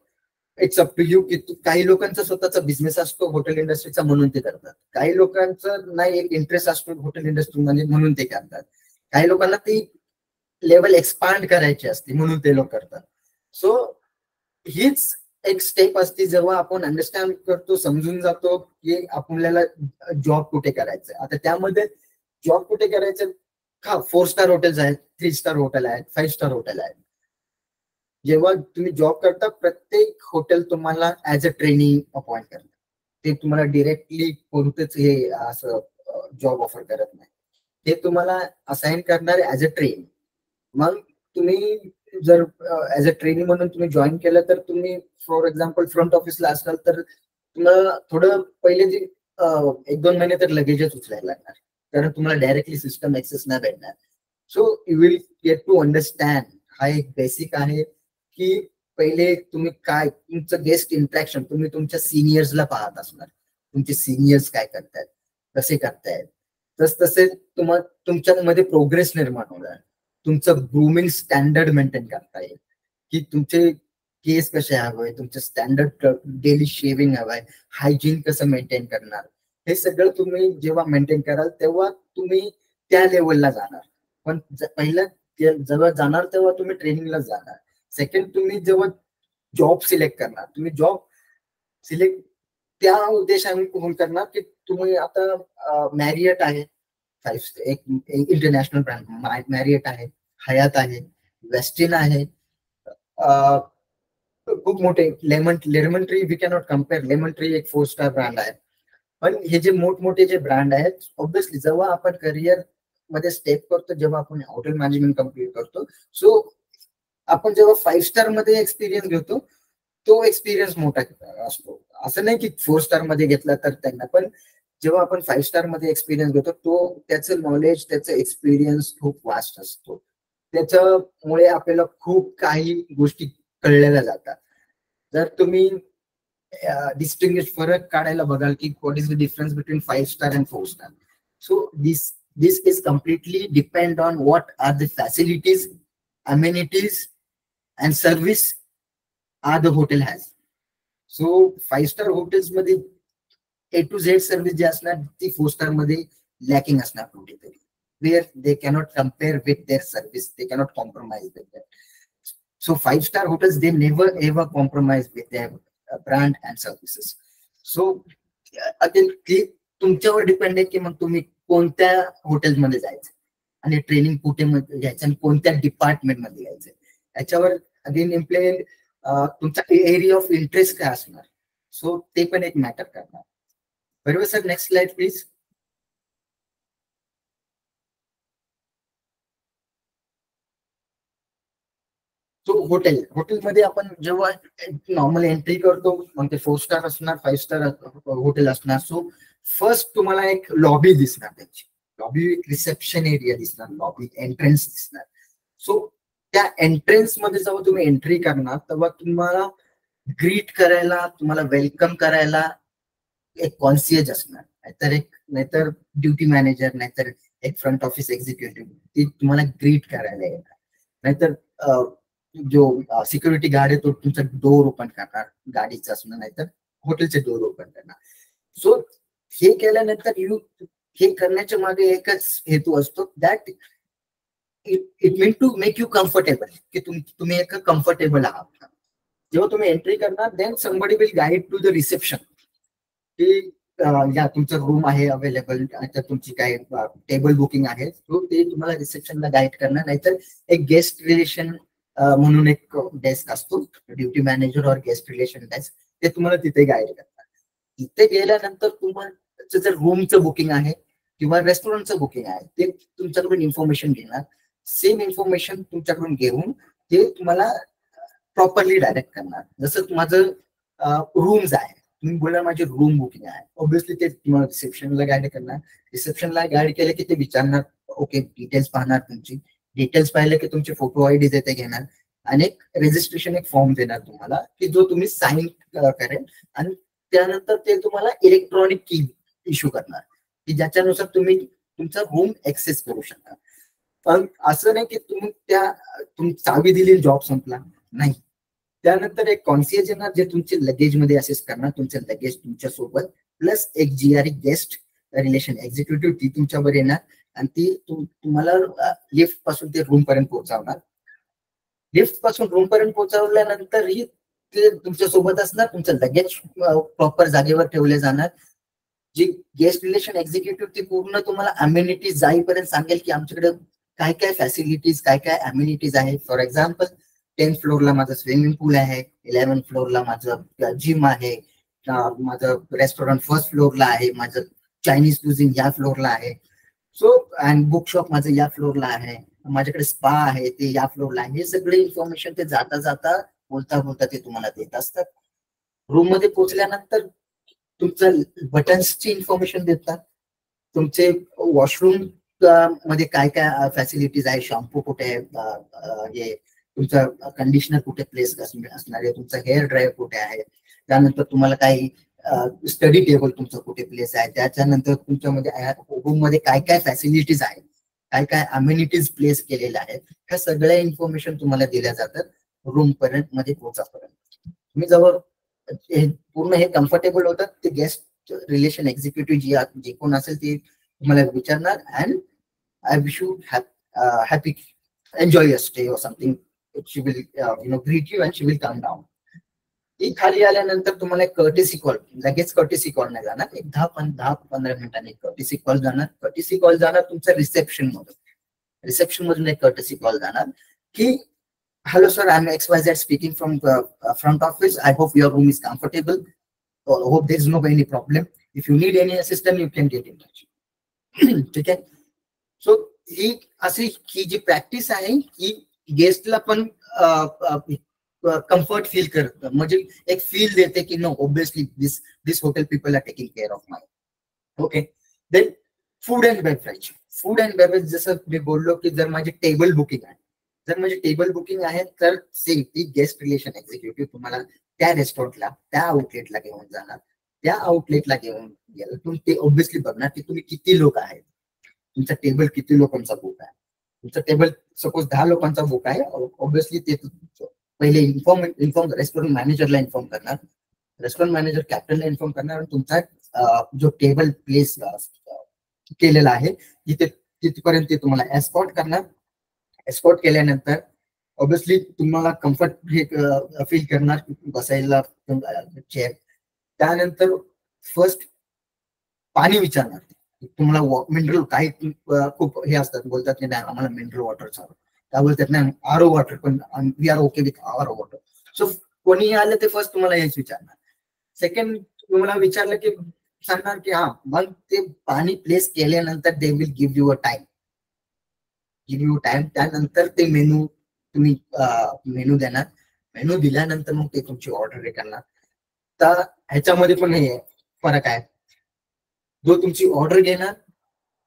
it's up to you की काही लोकांचा स्वतःचा बिझनेस असतो हॉटेल इंडस्ट्रीचा म्हणून ते करतात, काही लोकांचा नाही एक इंटरेस्ट असतो हॉटेल इंडस्ट्रीमध्ये म्हणून ते करतात, काही लोकांना ती लेवल एक्सपांड करायची असते म्हणून ते लोक करतात. सो हीच एक स्टेप असते जेव्हा आपण अंडरस्टँड करतो, समजून जातो की आपल्याला जॉब कुठे करायचं. आता त्यामध्ये जॉब कुठे करायचं, हा 4 स्टार हॉटेल्स आहेत, 3 स्टार हॉटेल आहेत, 5 स्टार हॉटेल आहेत. जेव्हा तुम्ही जॉब करता, प्रत्येक हॉटेल तुम्हाला ऍज अ ट्रेनिंग अपॉइंट करतात. ते तुम्हाला डिरेक्टली कोणतेच हे असं जॉब ऑफर करत नाही, ते तुम्हाला असाइन करणार ऍज अ ट्रेन. मग तुम्ही जर ऍज अ ट्रेनिंग म्हणून तुम्ही जॉईन केलं तर तुम्ही फॉर एक्झाम्पल फ्रंट ऑफिसला असाल तर तुम्हाला थोडं पहिले जे 1-2 महिने तर लगेचच उचलायला लागणार, कारण तुम्हाला डायरेक्टली सिस्टम ऍक्सेस नाही भेटणार. So you will get to understand. हा एक बेसिक आहे की पहिले तुम्ही काय तुमचं गेस्ट इंटरॅक्शन तुम्ही तुमच्या सिनियर्सला पाहत असणार, तुमचे सिनियर्स काय करतायत, कसे करतायत, तसे तुम्हाला तुमच्यामध्ये प्रोग्रेस निर्माण होणार. तुमचं ग्रूमिंग स्टँडर्ड मेंटेन करता येईल की तुमचे केस कसे हवे, तुमचं स्टँडर्ड डेली शेविंग हवंय, हायजीन कसं मेंटेन करणार, हे सगळं तुम्ही जेव्हा मेंटेन कराल तेव्हा तुम्ही त्या लेवलला जाणार. पण पहिलं जेव्हा जाणार तेव्हा तुम्ही ट्रेनिंगला जाणार. सेकंड, तुम्ही जेव्हा जॉब सिलेक्ट करणार, तुम्ही जॉब सिलेक्ट त्या उद्देशाने करणार की तुम्ही आता मॅरियट आहे, एक इंटरनॅशनल ब्रँड मॅरियट आहे, हयात आहे, वेस्टिन आहे, खूप मोठे Lemon Tree we cannot compare. Lemon Tree एक 4 स्टार ब्रँड आहे. पण हे जे मोठमोठे जे ब्रँड आहेत, ऑब्व्हियसली जेव्हा आपण करिअर मध्ये स्टेप करतो, जेव्हा आपण हॉटेल मॅनेजमेंट कम्प्लीट करतो, सो आपण जेव्हा 5 स्टार मध्ये एक्सपिरियन्स घेतो तो एक्सपिरियन्स मोठा असतो. असं नाही की 4 स्टार मध्ये घेतला तर त्यांना, पण जेव्हा आपण 5 स्टार मध्ये एक्सपिरियन्स घेतो तो त्याचं नॉलेज, त्याचं एक्सपिरियन्स खूप वास्ट असतो. त्याच्यामुळे आपल्याला खूप काही गोष्टी कळलेल्या जातात. जर तुम्ही डिस्टिंग्विश फरक काढायला बघाल की what is the difference between 5 star and 4 star. So this is completely depend on what are the facilities, amenities and service are the hotel has. So 5-star hotels मध्ये A to Z सर्व्हिस जी असणार ती 4 star मध्ये lacking असणार कुठेतरी, where they cannot compare with their service, they cannot compromise with that. So 5-star hotels, they never ever compromise with their brand and services. So again तुमच्यावर depend आहे की मग तुम्ही कोणत्या हॉटेलमध्ये जायचं आणि ट्रेनिंग कुठे घ्यायचं आणि कोणत्या डिपार्टमेंट मध्ये घ्यायचं, याच्यावर अगेन इम्प्लिमेंट तुमचा एरिया ऑफ इंटरेस्ट काय असणार, सो ते पण एक मॅटर करणार. बरोबर sir, next slide please. So हॉटेलमध्ये आपण जेव्हा नॉर्मल एंट्री करतो, मग ते 4 स्टार असणार, 5 स्टार हॉटेल असणार. सो फर्स्ट तुम्हाला एक लॉबी दिसणार, त्याची लॉबी, रिसेप्शन एरिया दिसणार, लॉबी एंट्रन्स दिसणार. सो त्या एंट्रन्स मध्ये जेव्हा तुम्ही एंट्री करणार तेव्हा तुम्हाला ग्रीट करायला, तुम्हाला वेलकम करायला एक कॉन्सियज असणार, नाहीतर ड्युटी मॅनेजर, नाहीतर एक फ्रंट ऑफिस एक्झिक्युटिव्ह, ते तुम्हाला ग्रीट करायला येणार. नाहीतर जो सिक्युरिटी गार्ड आहे तो तुमचा डोर ओपन करणार, गाडीचा असणार, नाहीतर हॉटेलचे डोर ओपन करणार. सो हे केल्यानंतर हे करण्याच्या मागे एकच हेतू असतो, that it mean to make you comfortable, की तुम्ही एक कम्फर्टेबल आहात. जेव्हा तुम्ही एंट्री करणार, then somebody will guide to the reception, की या तुमचं रूम आहे अवेलेबल, तुमची काय टेबल बुकिंग आहे, तो ते तुम्हाला रिसेप्शनला गाईड करणार. नाहीतर एक गेस्ट रिलेशन म्हणून एक डेस्क असतो, ड्युटी मॅनेजर और गेस्ट रिलेशन डेस्क, ते तुम्हाला तिथे गाईड करणार. तिथे गेल्यानंतर तुम्हाला जर रूमचं बुकिंग आहे किंवा रेस्टॉरंटचं बुकिंग आहे, ते तुमच्याकडून इन्फॉर्मेशन घेणार. सेम इन्फॉर्मेशन तुमच्याकडून घेऊन ते तुम्हाला प्रॉपरली डायरेक्ट करणार. जसं माझं रूम्स आहे, तुम्ही बोला माझे रूम बुकिंग आहे, ऑब्व्हियसली ते तुम्हाला रिसेप्शनला गाईड करणार. रिसेप्शनला गाईड केलं की ते विचारणार, ओके डिटेल्स पाहणार, तुमची डिटेल्स पाहिले की तुमचे फोटो आयडी ते घेणार आणि एक रजिस्ट्रेशन एक फॉर्म देणार तुम्हाला, की जो तुम्ही साईन करेल आणि त्यानंतर ते तुम्हाला इलेक्ट्रॉनिक की इश्यू करणार, की ज्याच्यानुसार तुम्ही तुमचा रूम ऍक्सेस करू शकता. पण असं नाही की तुम्ही चावी दिली जॉब संपला, नाही. त्यानंतर एक कॉन्सियज येणार जे तुमचे लगेज मध्ये असेस करणार, तुमचं लगेज तुमच्या सोबत, प्लस एक GRE गेस्ट रिलेशन एक्झिक्युटिव्ह ती तुमच्यावर येणार आणि ती तुम्हाला लिफ्ट पासून ते रूम पर्यंत पोहोचवणार. लिफ्ट पासून रूम पर्यंत पोहोचवल्यानंतर ही ते तुमच्या सोबत असणार, तुमचं लगेज प्रॉपर जागेवर ठेवले जाणार. जी गेस्ट रिलेशन एक्झिक्युटिव्ह ती पूर्ण तुम्हाला अम्युनिटीज जाईपर्यंत सांगेल की आमच्याकडे काय काय फॅसिलिटीज, काय काय अम्युनिटीज आहे. फॉर एक्झाम्पल 10th फ्लोअरला माझं स्विमिंग पूल आहे, 11th फ्लोअरला माझं जिम आहे, माझं रेस्टॉरंट 1st फ्लोअरला आहे, माझं चायनीज क्युझिन या फ्लोअरला आहे. सो अँड बुकशॉप माझं या फ्लोअरला आहे, माझ्याकडे स्पा आहे ते या फ्लोअरला आहे. हे सगळे इन्फॉर्मेशन ते जाता जाता बोलता बोलता ते तुम्हाला देत असतात. रूम मध्ये पोहोचल्यानंतर तुमचं बटन्सची इन्फॉर्मेशन देतात, तुमचे वॉशरूम मध्ये काय काय फॅसिलिटीज आहे, शॅम्पू कुठे आहे, हे तुमचं कंडिशनर कुठे प्लेस असणार आहे, तुमचं हेअर ड्रायर कुठे आहे, त्यानंतर तुम्हाला काही स्टडी टेबल तुमचं कुठे प्लेस आहे, त्याच्यानंतर तुमच्यामध्ये रूम मध्ये काय काय फॅसिलिटीज आहेत, काय काय अम्युनिटीज प्लेस केलेल्या आहेत, ह्या सगळ्या इन्फॉर्मेशन तुम्हाला दिल्या जातात रूम पर्यंत मध्ये पोहोचापर्यंत. तुम्ही जवळ पूर्ण हे कम्फर्टेबल होतात, ते गेस्ट रिलेशन एक्झिक्युटिव्ह जे कोण असेल ते तुम्हाला विचारणार, and I wish you happy enjoy your stay or something. She will greet you and she will come down. ती खाली आल्यानंतर तुम्हाला एक कर्टेसी कॉल, लगेच कर्टेसी कॉल नाही जाणार, एक 10-15 मिनिटांनी कर्टेसी कॉल जाणार. कर्टेसी कॉल जाणार तुमच्या रिसेप्शन मधून एक कर्टेसी कॉल जाणार की hello sir, I'm XYZ speaking from front office. I hope your room is comfortable. Hope there is no any problem. If you need any assistance, you can get in touch. ठीक आहे. So ही अशी ही जी practice आहे ही गेस्टला पण comfort feel करतं, म्हणजे एक feel देते की no obviously this hotel people are taking care of my. Okay. Then food and beverage. जसं मी बोललो की जर माझी टेबल बुकिंग आहे तर सेम ती गेस्ट रिलेशन एक्झिक्युटिव्ह तुम्हाला त्या रेस्टॉरंटला, त्या आउटलेटला घेऊन जाणार. त्या आउटलेटला घेऊन गेलं तुम्ही ते ऑब्विसली बघणार की तुम्ही किती लोक आहेत, तुमचा टेबल किती लोकांचा बुक आहे. तुमचा टेबल सपोज 10 लोकांचा बुक आहे, ऑब्विसली ते पहिले इन्फॉर्म रेस्टॉरंट मॅनेजरला इन्फॉर्म करणार, रेस्टॉरंट मॅनेजर कॅप्टनला इन्फॉर्म करणार, आणि तुमचा जो टेबल प्लेस केलेला आहे तिथपर्यंत ते तुम्हाला एस्कॉर्ट करणार. एस्कॉर्ट केल्यानंतर ऑब्विसली तुम्हाला कम्फर्ट फील करणार बसायला चेअर. त्यानंतर फर्स्ट पाणी विचारणार तुम्हाला, मिनरल काही खूप हे असतात, बोलतात की नाही आम्हाला मिनरल वॉटर चालू, त्या बोलतात नाही आरओ वॉटर, पण we are okay with R water. So कोणीही आलं ते फर्स्ट तुम्हाला हेच विचारणार. सेकंड तुम्हाला विचारलं की सांगणार की हा मग ते पाणी प्लेस केल्यानंतर they will give you a time. त्यानंतर ते तुम्ही मेनू देणार. मेनू दिल्यानंतर मग ते तुमची ऑर्डर करणार. तर ह्याच्यामध्ये पण हे फरक आहे, जो तुमची ऑर्डर घेणार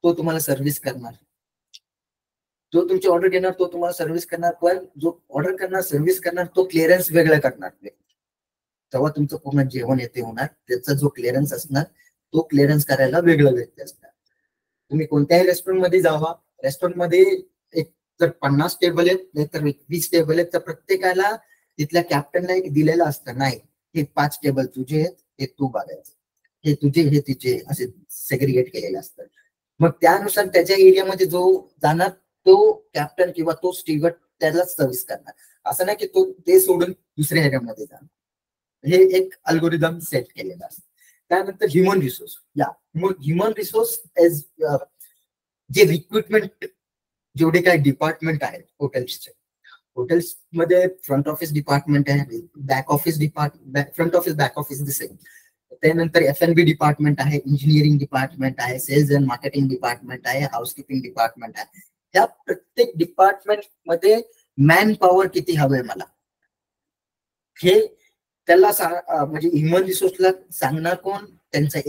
तो तुम्हाला सर्व्हिस करणार, पण जो ऑर्डर करणार सर्व्हिस करणार तो क्लिअरन्स वेगळं करणार. जेव्हा तुमचं पूर्ण जेवण येते होणार त्याचा जो क्लिअरन्स असणार तो क्लिअरन्स करायला वेगळं व्यक्ती असणार. तुम्ही कोणत्याही रेस्टॉरंटमध्ये जावा, रेस्टॉरंटमध्ये एक जर 50 टेबल आहेत नाहीतर 20 टेबल आहेत, तर प्रत्येकाला तिथल्या कॅप्टनला एक दिलेलं असतं, नाही हे 5 टेबल तुझे आहेत, हे तू बघायचं, हे तुझे हे तिचे, असे सेग्रिगेट केलेले असतात. मग त्यानुसार त्याच्या एरियामध्ये जो जाणार तो कॅप्टन किंवा तो स्टीवर्ड त्यालाच सर्व्हिस करणार. असं नाही की तो ते सोडून दुसऱ्या एरियामध्ये जाणार. हे एक अल्गोरिदम सेट केलेलं असतं. त्यानंतर ह्युमन रिसोर्स एज जे रिक्रुटमेंट जेवढे काही डिपार्टमेंट आहेत हॉटेल्समध्ये फ्रंट ऑफिस डिपार्टमेंट आहे, back office front office back office the same. त्यानंतर F&B डिपार्टमेंट आहे, इंजिनिअरिंग डिपार्टमेंट आहे, सेल्स अँड मार्केटिंग डिपार्टमेंट आहे, हाऊसकीपिंग डिपार्टमेंट आहे. या प्रत्येक डिपार्टमेंट मध्ये मॅन पॉवर किती हवंय मला हे त्याला म्हणजे ह्युमन रिसोर्सला सांगणार कोण, त्यांचा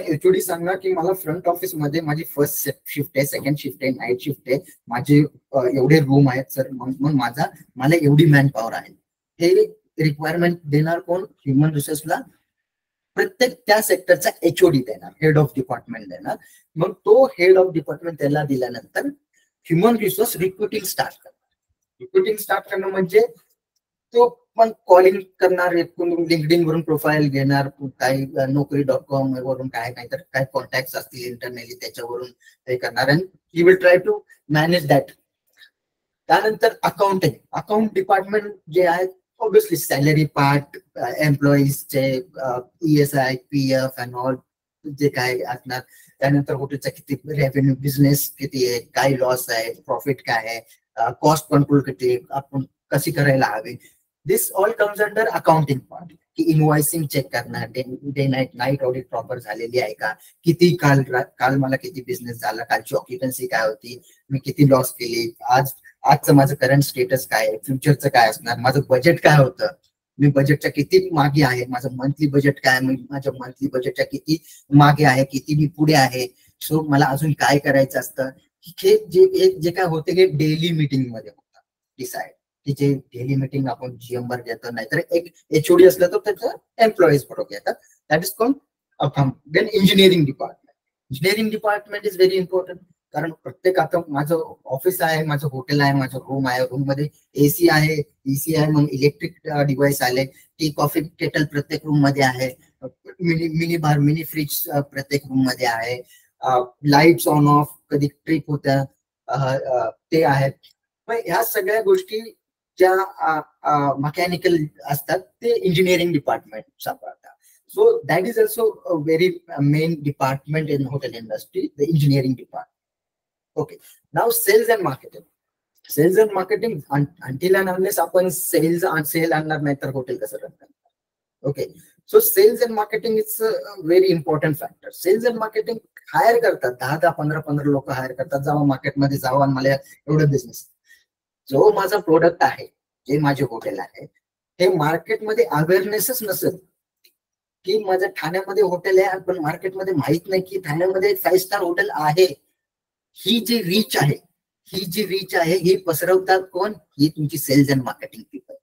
एचओडी सांगणार की मला फ्रंट ऑफिस मध्ये माझी फर्स्ट शिफ्ट आहे, सेकंड शिफ्ट आहे, नाईट शिफ्ट आहे, माझे एवढे रूम आहेत सर, मग मला एवढी मॅन पॉवर आहे. हे रिक्वायरमेंट देणार कोण, ह्युमन रिसोर्सला प्रत्येक त्या सेक्टरचा एचओडी देणार, हेड ऑफ डिपार्टमेंट देणार. मग तो हेड ऑफ डिपार्टमेंट त्याला दिल्यानंतर ह्युमन रिसोर्स रिक्रुटिंग स्टार्ट करणं म्हणजे तो पण कॉलिंग करणार, लिंक्डइन वरून प्रोफाईल घेणार, काही Naukri.com वरून काय नाही तर काय कॉन्टॅक्ट असतील इंटरनली त्याच्यावरून हे करणार, and he will try to manage that. त्यानंतर अकाउंट डिपार्टमेंट जे आहे, ऑब्विसली सॅलरी पार्ट, एम्प्लॉईजचे ESI, PF अँड ऑल जे काय असणार. त्यानंतर हॉटेलचा किती रेव्हेन्यू, बिझनेस किती आहे, काय लॉस आहे, प्रॉफिट काय आहे, कॉस्ट कंट्रोल किती, आपण कशी करायला हवी. This all comes under accounting part. की इनवॉइसिंग चेक करणार, डे नाईट ऑडिट प्रॉपर झालेली आहे का, किती काल मला किती बिझनेस झाला, कालची ऑक्युपन्सी काय होती, मी किती लॉस केली, आजचं माझं करंट स्टेटस काय आहे, फ्युचरचं काय असणार, माझं बजेट काय होतं, मी बजेटच्या किती मागे आहे, माझं मंथली बजेट काय, माझ्या मंथली बजेटच्या किती मागे आहे, किती मी पुढे आहे, सो मला अजून काय करायचं असतं. हे जे काय होते हे डेली मीटिंग मध्ये होतं डिसाइड, की जे डेली मीटिंग आपण जीएम वर घेतो, नाहीतर एक एचओडी असलं तर त्याचं एम्प्लॉईज बरोबर घेतात. That is called account. Then engineering department. Engineering department is very important, कारण प्रत्येक आता माझं ऑफिस आहे, माझं हॉटेल आहे, माझं रूम आहे, रूम मध्ये एसी आहे, ईसी आहे, मग इलेक्ट्रिक डिव्हाइस आले, टी कॉफी केटल प्रत्येक रूम मध्ये आहे, मिनी बार मिनी फ्रीज प्रत्येक रूम मध्ये आहे, लाईट्स ऑन ऑफ कधी ट्रिप होत्या ते आहेत. ह्या सगळ्या गोष्टी ज्या मेकॅनिकल असतात ते इंजिनिअरिंग डिपार्टमेंट सांभाळतात. So that is also a very main department in hotel industry, the engineering department. Okay. Now sales and marketing. Sales and marketing until and unless आपण sale आणणार नाही तर hotel कसं रन करणार. Okay. So sales and marketing is a very important factor. Sales and marketing hire करतात, 10-15 लोक higher करतात, जावा मार्केटमध्ये जावा आणि मला एवढं बिझनेस. जो माझा प्रोडक्ट आहे, जे माझे हॉटेल आहे, हे मार्केटमध्ये अवेअरनेसच नसेल की माझं ठाण्यामध्ये हॉटेल आहे पण मार्केटमध्ये माहित नाही की ठाण्यामध्ये 5 स्टार हॉटेल आहे, ही जी रीच आहे ही पसरवतात कोण, ही तुमची सेल्स अँड मार्केटिंग पीपल.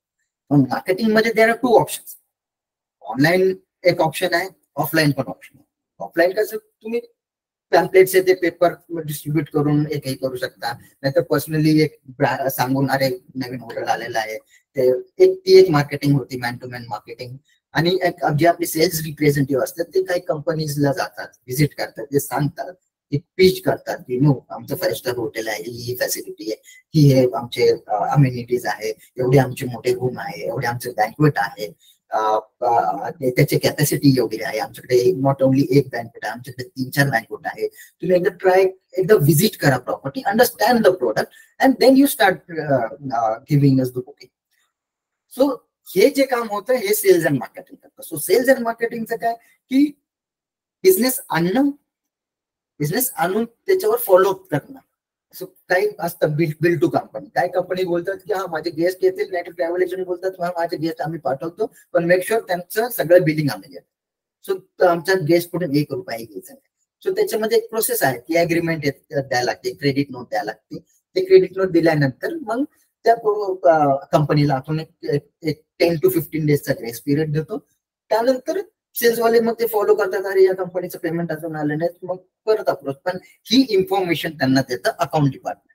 पण मार्केटिंग मध्ये देर आर 2 ऑप्शन्स. ऑनलाईन एक ऑप्शन आहे, ऑफलाईन पण ऑप्शन आहे. ऑफलाईन कसं तुम्ही पॅम्पलेट्स आहे ते पेपर डिस्ट्रीब्यूट करून एकही करू शकता, नाहीतर पर्सनली एक सांगून अरे नवीन हॉटेल आलेलं आहे ते ती एक मार्केटिंग होती, मॅन टू मॅन मार्केटिंग. आणि जे आपले सेल्स रिप्रेझेंटेटिव्ह असतात ते काही कंपनीजला जातात, व्हिजिट करतात, ते सांगतात, ते पिच करतात की नो आमचं 5 स्टार हॉटेल आहे, ही फॅसिलिटी आहे, ही हे आमचे अम्युनिटीज आहे, एवढे आमचे मोठे रूम आहे, एवढे आमचे बँक्वेट आहे, त्याची कॅपॅसिटी एवढी आहे, आमच्याकडे नॉट ओनली एक बँक्वेट आहे, आमच्याकडे 3-4 बँक्वेट आहे. तुम्ही एकदा व्हिजिट करा property, understand the product and then you start giving us the booking. So हे जे काम होतं हे सेल्स अँड मार्केटिंग करतं. सो सेल्स अँड मार्केटिंगचं काय की बिझनेस आणून त्याच्यावर फॉलोअप करणं. सो काही असतं बिल टू कंपनी. काही कंपनी बोलतात की हा माझे गेस्ट येतील, नाही ट्रॅव्हल एजंट बोलतात माझे गेस्ट आम्ही पाठवतो पण मेक शुअर त्यांचं सगळं बिलिंग आम्ही घेतो. सो आमच्या गेस्ट कुठे 1 रुपया घ्यायचा नाही. सो त्याच्यामध्ये एक प्रोसेस आहे की अग्रीमेंट द्यायला लागते, क्रेडिट नोट द्यायला लागते. ते क्रेडिट नोट दिल्यानंतर मग त्या कंपनीला आपण एक 10 to 15 डेजचा ग्रेस पिरियड देतो. त्यानंतर सेल्सवाले मग ते फॉलो करतात, अरे या कंपनीचं पेमेंट अजून आलं नाही, मग परत अप्रोच. पण ही इन्फॉर्मेशन त्यांना देतं account department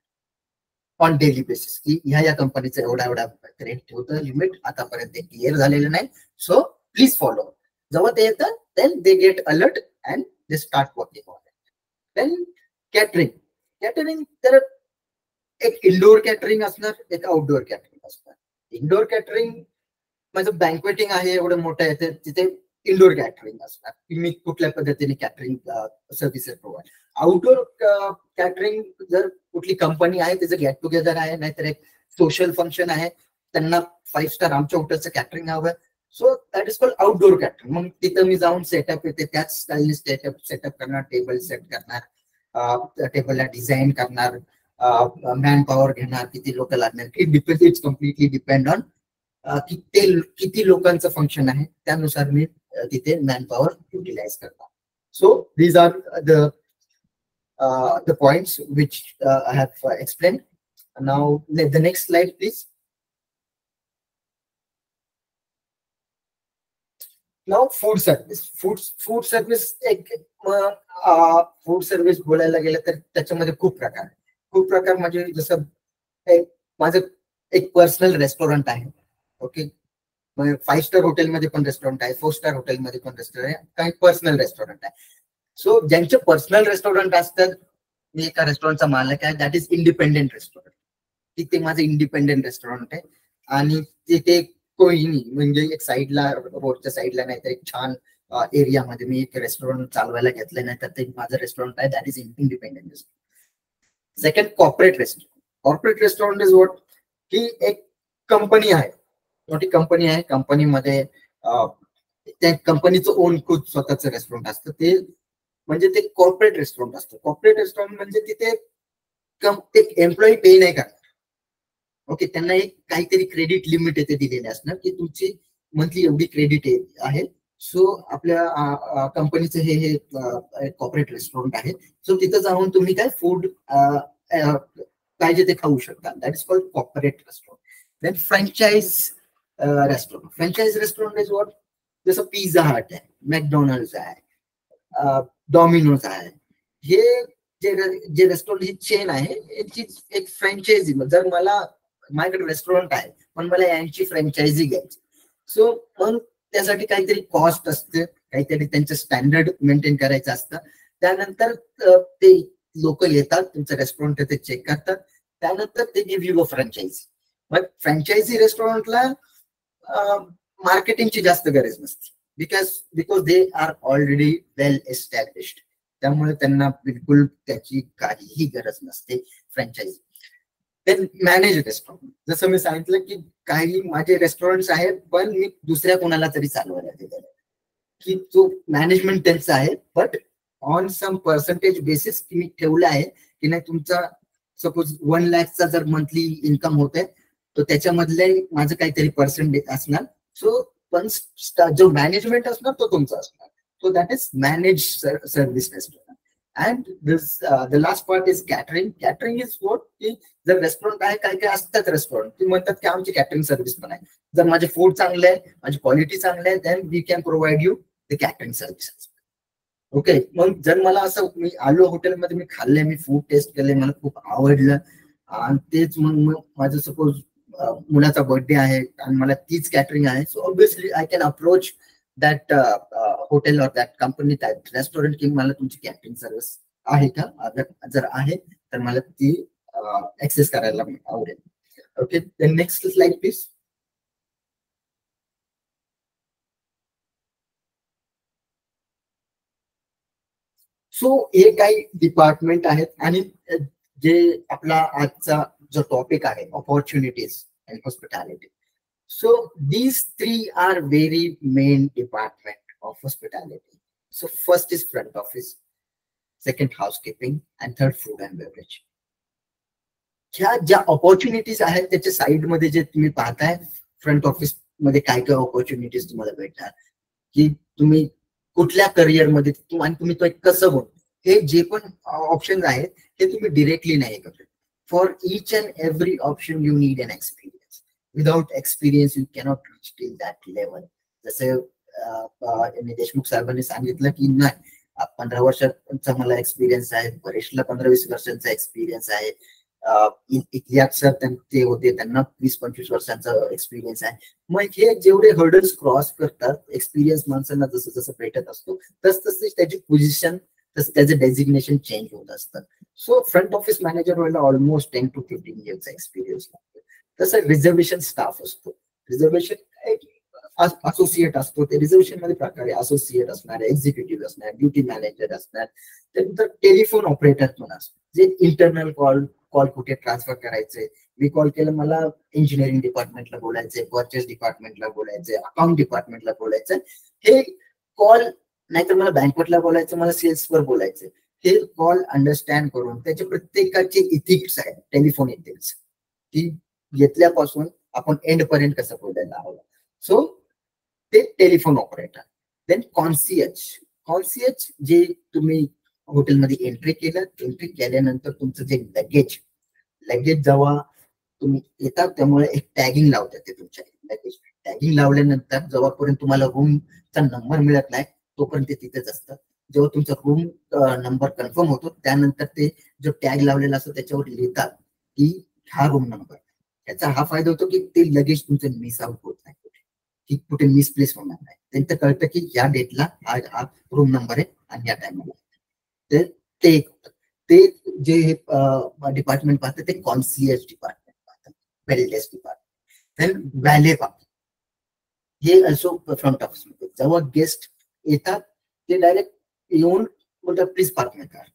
on daily basis की ह्या कंपनीचं एवढा क्रेडिट होतं लिमिट, आतापर्यंत क्लिअर झालेलं नाही, सो प्लीज फॉलो. जेव्हा ते येतं then they get alert and they start working on it. Then catering तर एक इंडोर कॅटरिंग असणार, एक आउटडोर कॅटरिंग असणार. इंडोर कॅटरिंग माझं बँक्वेटिंग आहे एवढं मोठं आहे, तिथे इंडोर कॅटरिंग असणार, मी कुठल्या पद्धतीने catering services provide. Outdoor catering जर कुठली कंपनी आहे त्याचं गेट टुगेदर आहे, नाहीतर एक सोशल फंक्शन आहे, त्यांना 5 स्टार आमच्या हॉटेलचं कॅटरिंग हवं, so that is called outdoor catering. मग तिथं मी जाऊन सेटअप येते, त्याच स्टाईलने सेटअप करणार, टेबल सेट करणार, टेबलला डिझाईन करणार, मॅन पॉवर घेणार, किती लोक लागणार, इट्स कम्प्लिटली डिपेंड ऑन किती लोकांचं फंक्शन आहे, त्यानुसार मी तिथे मॅन पॉवर युटिलाइज करतो. So these are the points which I have explain. Now the next slide please. Now food service. Food service food service बोलायला गेलं तर त्याच्यामध्ये खूप प्रकार म्हणजे जसं माझं एक पर्सनल रेस्टॉरंट आहे. ओके, 5 स्टार हॉटेलमध्ये पण रेस्टॉरंट आहे, 4 स्टार हॉटेलमध्ये पण रेस्टॉरंट आहे, काही पर्सनल रेस्टॉरंट आहे. सो ज्यांचे पर्सनल रेस्टॉरंट असतात, मी एका रेस्टॉरंटचा मालक आहे, दॅट इज इंडिपेंडेंट रेस्टॉरंट. तिथे माझं इंडिपेंडेंट रेस्टॉरंट आहे आणि तिथे कोणी म्हणजे एक साईडला रोडच्या साईडला नाही तर एक छान एरियामध्ये मी एक रेस्टॉरंट चालवायला घेतलं, नाही तर ते माझं रेस्टॉरंट आहे, that is independent restaurant. Second corporate restaurant. Corporate restaurant is what की एक कंपनी आहे, मोठी कंपनी आहे, कंपनीमध्ये त्या कंपनीचं ओन खुद स्वतःचं रेस्टॉरंट असतं, ते म्हणजे ते कॉर्पोरेट रेस्टॉरंट असतं. कॉर्पोरेट रेस्टॉरंट म्हणजे तिथे एम्प्लॉई पे नाही करणार. ओके, त्यांना एक काहीतरी क्रेडिट लिमिट येते दिलेले असणार की तुमची मंथली एवढी क्रेडिट आहे. सो आपल्या कंपनीचं हे कॉर्पोरेट रेस्टॉरंट आहे. सो तिथं जाऊन तुम्ही काय फूड पाहिजे ते खाऊ शकता. That is called corporate restaurant. Then franchise restaurant. Franchise restaurant is what, जसं पिझ्झा हट आहे, मॅकडॉनल्ड्स आहे, डॉमिनोज आहे. हे जे रेस्टॉरंट ही चेन आहे याची एक फ्रँचायझी. जर माझ्याकडे रेस्टॉरंट आहे पण मला यांची फ्रँचायझी घ्यायची, सो मग त्यासाठी काहीतरी कॉस्ट असते, काहीतरी त्यांचं स्टँडर्ड मेंटेन करायचं असतं. त्यानंतर ते लोक येतात, तुमचं रेस्टॉरंट ते चेक करतात, त्यानंतर ते गिव्ह यू अ फ्रँचायझी. मग फ्रँचायझी रेस्टॉरंटला मार्केटिंगची जास्त गरज नसते, because they are already well established. त्यामुळे त्यांना बिलकुल त्याची काहीही गरज नसते फ्रँचायझी. Then manage restaurant. जसं मी सांगितलं की काही माझे रेस्टॉरंट्स आहेत पण मी दुसऱ्या कोणाला तरी चालवायला दिलेलं, की जो मॅनेजमेंट त्यांचा आहे, but on some percentage basis मी ठेवलं आहे की नाही, तुमचा सपोज 1 लाखचा जर मंथली इन्कम होत आहे तर त्याच्यामधले माझं काहीतरी पर्सेंटेज असणार. सो पण जो मॅनेजमेंट असणार तो तुमचा असणार. So that is manage service restaurant. And this the last part is catering. Catering is what, की जर रेस्टॉरंट आहे, काही काही असतात रेस्टॉरंट ते म्हणतात की आमची कॅटरिंग सर्व्हिस पण आहे. जर माझे फूड चांगले आहे, माझी क्वालिटी चांगली आहे, then we can provide you the catering services. Okay. मग जर मला असं, मी आलो हॉटेलमध्ये, मी खाल्लंय, मी फूड टेस्ट केलंय, मला खूप आवडलं, आणि तेच मग माझं सपोज मुलाचा बर्थडे आहे आणि मला तीच कॅटरिंग आहे, so obviously I can approach that hotel और दॅट कंपनी, दॅट रेस्टॉरंट, की मला तुमची कॅटरिंग सर्व्हिस आहे का. जर आहे तर मला ती ऍक्सेस करायला आवडेल. Okay. Then next slide please. So हे काही डिपार्टमेंट आहेत, आणि जे आपला आजचा जो टॉपिक आहे, opportunities and hospitality. So these 3 are very main department of hospitality. So first is front office, second housekeeping, and third food and beverage. ह्या ज्या ऑपॉर्च्युनिटीज आहेत त्याच्या साईड मध्ये जे तुम्ही पाहताय, फ्रंट ऑफिस मध्ये काय काय ऑपॉर्च्युनिटीज तुम्हाला भेटणार, की तुम्ही कुठल्या करिअरमध्ये आणि तुम्ही तो कसं बनू, हे जे पण ऑप्शन आहेत ते तुम्ही डिरेक्टली नाही करू. For each and every option you need an experience. Without experience you cannot reach till that level. जसं देशमुख साहेबांनी सांगितलं की नाही, 15 वर्षांचा मला एक्सपिरियन्स आहे, परेशला 15-20 वर्षांचा एक्सपिरियन्स आहे, इतिहास सर ते होते, त्यांना 20-25 वर्षांचा एक्सपिरियन्स आहे. मग हे जेवढे हर्डल्स क्रॉस करतात, एक्सपिरियन्स माणसांना जसं जसं भेटत असतो तसं त्याची पोझिशन, तसं त्याचं डेझिग्नेशन चेंज होत असतं. सो फ्रंट ऑफिस मॅनेजर व्हायला ऑलमोस्ट 10 to 15 इयर्सचा एक्सपिरियन्स लागतो. तसं रिझर्वेशन स्टाफ असतो. रिझर्वेशन असोसिएट असतो. ते रिझर्वेशन मध्ये प्रकारे असोसिएट असणार, एक्झिक्युटिव्ह असणार, ड्युटी मॅनेजर असणार. त्यानंतर टेलिफोन ऑपरेटर पण असतो, जे इंटरनल कॉल कुठे ट्रान्सफर करायचे, मी कॉल केलं, मला इंजिनिअरिंग डिपार्टमेंटला बोलायचंय, परचेस डिपार्टमेंटला बोलायचंय, अकाउंट डिपार्टमेंटला बोलायचंय, हे कॉल, नाहीतर मला बँकवरला बोलायचं, मला सेल्सवर बोलायचंय, हे कॉल अंडरस्टँड करून त्याचे प्रत्येकाचे इथिक्स आहेत, टेलिफोन इथिक्स, की घेतल्यापासून आपण एंड पर्यंत कसं बोलायला हवं. सो ते टेलिफोन ऑपरेटर. देन कॉन्सियज जे तुम्ही हॉटेलमध्ये एंट्री केल्यानंतर तुमचं जे लगेज जेव्हा तुम्ही येतात, त्यामुळे एक टॅगिंग लावतात ते तुमच्या लगेज. टॅगिंग लावल्यानंतर जेव्हापर्यंत तुम्हाला रूमचा नंबर मिळत नाही तोपर्यंत ते तिथेच असतात. जेव्हा तुमचा रूम नंबर कन्फर्म होतो त्यानंतर ते जो टॅग लावलेला असतो त्याच्यावर लिहितात की हा रूम नंबर. याचा हा फायदा होतो की ते लगेज तुमचं मिस आउट होत नाही, की कुठे मिसप्लेस होणार नाही. त्यांचं कळतं की या डेटला हा रूम नंबर आहे आणि या टाइमला. ते जे डिपार्टमेंट पाहतात ते कॉन्सियज डिपार्टमेंट पाहतात, वेलनेस डिपार्टमेंट. देन व्हॅले पाहतात, हे ऑल्सो फ्रंट ऑफिस मध्ये. जेव्हा गेस्ट येतात ते डायरेक्ट येऊन बोलतात प्लीज पार्क नाही कार,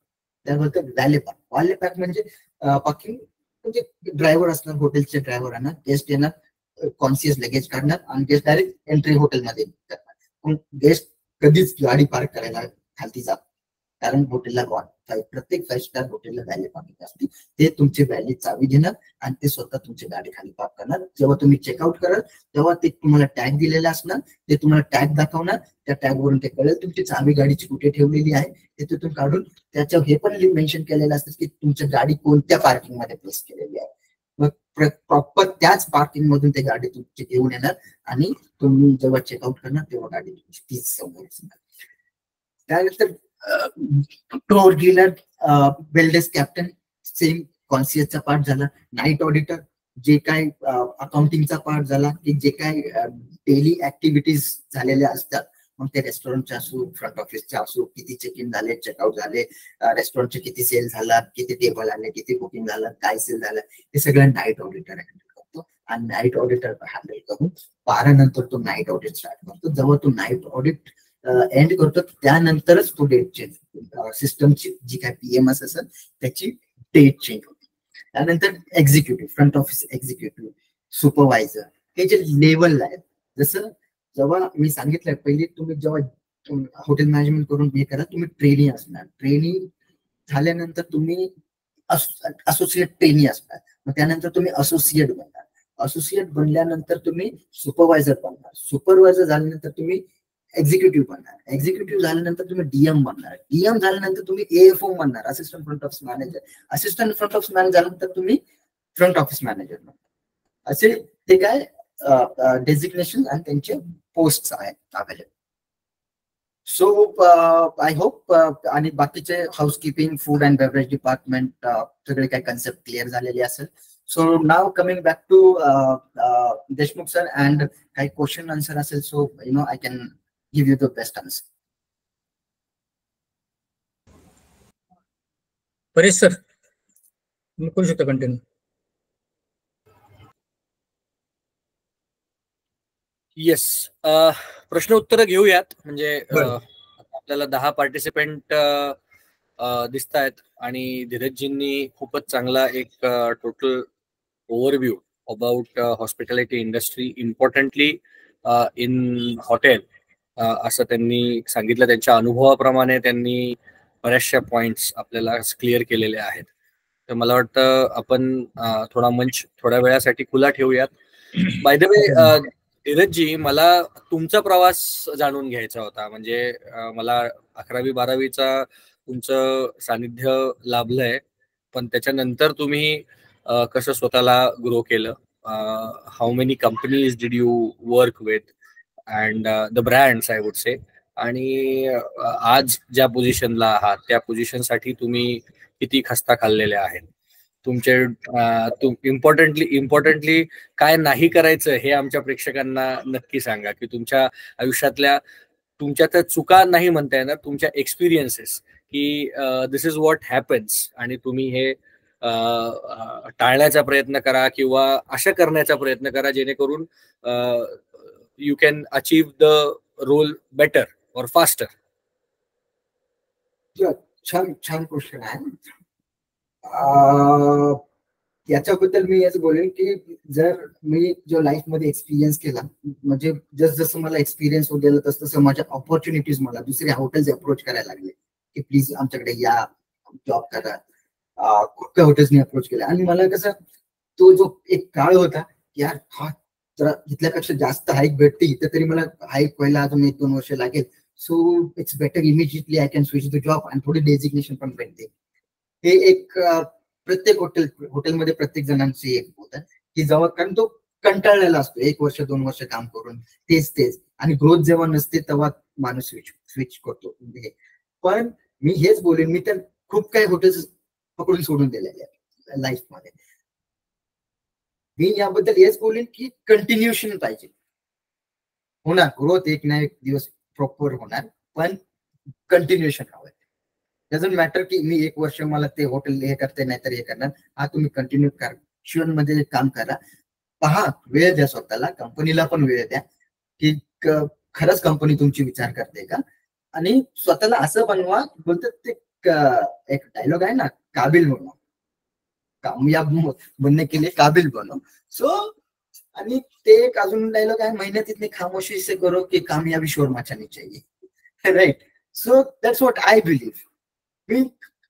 त्या बोलतात व्हॅले पार्क म्हणजे पार्किंग, म्हणजे ड्रायव्हर असणार, हॉटेलचे ड्रायव्हरांना गेस्ट येणार, कॉन्सियस लगेज काढणार आणि गेस्ट डायरेक्ट एंट्री हॉटेलमध्ये करणार. पण गेस्ट कधीच गाडी पार्क करायला खालती जात, कारण हॉटेलला प्रत्येक 5 स्टार हॉटेलला व्हॅली पार्किंग असते. ते तुमची व्हॅली चावी घेणार आणि ते स्वतः तुमची गाडी खाली पार्क करणार. जेव्हा तुम्ही चेकआउट कराल तेव्हा ते तुम्हाला टॅग दिलेला असणार, ते तुम्हाला टॅग दाखवणार. त्या टॅग वरून ते कळेल तुमची चावी गाडीची कुठे ठेवलेली आहे, ते तिथून काढून त्याच्यावर हे पण मेन्शन केलेलं असतं की तुमची गाडी कोणत्या पार्किंग मध्ये प्लेस केलेली आहे. मग प्रॉपर त्याच पार्किंग मधून ते गाडी तुमची घेऊन येणार आणि तुम्ही जेव्हा चेकआउट करणार तेव्हा गाडी तुमची तीच समोर असणार. त्यानंतर टूर डीलर, वेल्डेस कॅप्टन, सेम कॉन्सियसचा पार्ट झाला. नाईट ऑडिटर, जे काय अकाउंटिंगचा पार्ट झाला, की जे काय डेली ऍक्टिव्हिटीज झालेल्या असतात, मग ते रेस्टॉरंटचे असो, फ्रंट ऑफिसचे असो, किती चेक इन झाले, चेकआउट झाले, रेस्टॉरंटचे किती सेल झाला, किती टेबल आले, किती बुकिंग झालं, काय सेल झालं, हे सगळं नाईट ऑडिटर हँडल करतो. आणि नाईट ऑडिटर हँडल करून 12 नंतर तो नाईट ऑडिट स्टार्ट करतो. जेव्हा तो नाईट ऑडिट एंड करतो त्यानंतरच तो डेट चेंज, सिस्टमची जी काय PMS असेल त्याची डेट चेंज होते. त्यानंतर executive, front office executive, supervisor, हे जे लेवलला आहेत. जसं जेव्हा मी सांगितलं पहिली, तुम्ही जेव्हा हॉटेल मॅनेजमेंट करून हे करा, तुम्ही ट्रेनी असणार. ट्रेनी झाल्यानंतर तुम्ही असोसिएट ट्रेनी असणार. मग त्यानंतर तुम्ही असोसिएट बनणार. असोसिएट बनल्यानंतर तुम्ही सुपरवायझर बनणार. सुपरवायझर झाल्यानंतर तुम्ही एक्झिक्युटिव्ह बनणार. एक्झिक्युटिव्ह झाल्यानंतर तुम्ही DM बनणार. DM झाल्यानंतर तुम्ही AFO बनणार, assistant front office manager. Assistant front office manager झाल्यानंतर तुम्ही फ्रंट ऑफिस मॅनेजर बनणार. असे ते काय डेझिग्नेशन आणि त्यांचे पोस्ट आहेत अवेलेबल. सो आय होप आणि बाकीचे housekeeping, food and beverage department सगळे काही कन्सेप्ट क्लिअर झालेले असेल. So now coming back to Deshmukh sir, and काही क्वेश्चन आन्सर असेल, so I can give you the best answer. Paresh sir, तुम्ही करू शकता कंटिन्यू. येस, प्रश्न उत्तर घेऊयात. म्हणजे आपल्याला 10 पार्टिसिपेंट दिसत आहेत आणि धीरजजींनी खूपच चांगला एक total overview about hospitality industry, importantly in hotel, असं त्यांनी सांगितलं. त्यांच्या अनुभवाप्रमाणे त्यांनी बऱ्याचशा पॉइंट्स आपल्याला क्लिअर केलेले आहेत. तर मला वाटतं आपण थोडा मंच थोड्या वेळासाठी खुला ठेवूयात. बाय द वे धीरजजी, मला तुमचा प्रवास जाणून घ्यायचा होता. म्हणजे मला 11वी-12वीचा तुमचं सानिध्य लाभलंय, पण त्याच्यानंतर तुम्ही कसं स्वतःला ग्रो केलं, how many companies did you work with and the brands I would say, आणि आज ज्या पोझिशनला आहात त्या पोझिशनसाठी तुम्ही किती खस्ता खाल्लेल्या आहेत. तुमचे इम्पॉर्टंटली काय नाही करायचं हे आमच्या प्रेक्षकांना नक्की सांगा, की तुमच्या आयुष्यातल्या तुमच्या त्या चुका नाही म्हणता येणार, तुमच्या एक्सपिरियन्सेस, की दिस इज व्हॉट हॅपन्स, आणि तुम्ही हे टाळण्याचा प्रयत्न करा किंवा अशा करण्याचा प्रयत्न करा जेणेकरून you can achieve the role better और फास्टर. छान छान क्वेश्चन आहे. याच्याबद्दल मी असं बोलेन की जर मी जो लाईफ मध्ये एक्सपिरियन्स केला, म्हणजे जसं मला एक्सपिरियन्स होत गेलं तसं माझ्या ऑपॉर्च्युनिटीज मला दुसरे हॉटेल्स अप्रोच करायला लागले की प्लीज आमच्याकडे या, जॉब करा. खूप काही हॉटेल्सनी अप्रोच केला आणि मला कसं तो जो एक काळ होता, यार हा जरा इथल्यापेक्षा जास्त हाईक भेटते, इथं तरी मला हाईक व्हायला अजून 1-2 वर्ष लागेल. So it's better immediately I can switch the job आणि थोडी डेझिग्नेशन पण भेटते. हे एक प्रत्येक हॉटेलमध्ये प्रत्येक जणांचे एक होतं की जेव्हा, कारण तो कंटाळलेला असतो 1 वर्ष 2 वर्ष काम करून तेच आणि ग्रोथ जेव्हा नसते तेव्हा माणूस स्विच करतो. पण मी हेच बोलेन, मी तर खूप काही हॉटेल्स पकडून सोडून दिलेले आहेत लाईफ मध्ये. मी याबद्दल हेच बोलेन की कंटिन्युएशन पाहिजे. होणार ग्रोथ, एक ना एक दिवस प्रॉपर होणार, पण कंटिन्युएशन हवं. डझंट मॅटर की मी 1 वर्ष मला ते हॉटेल हे करते नाही तर हे करणार. हा तुम्ही कंटिन्यू करा, मध्ये काम करा, पहा, वेळ द्या स्वतःला, कंपनीला पण वेळ द्या की खरंच कंपनी तुमची विचार करते का, आणि स्वतःला असं बनवा. बोलतात ते एक डायलॉग आहे ना, काबिल बनवा, कामयाब बनने के लिए काबिल बनो. सो आणि ते एक अजून डायलॉग आहे, मेहनत इतनी खामोशी से करो की कामयाबी शोर मचानी चाहिए, right. So that's what I believe. मी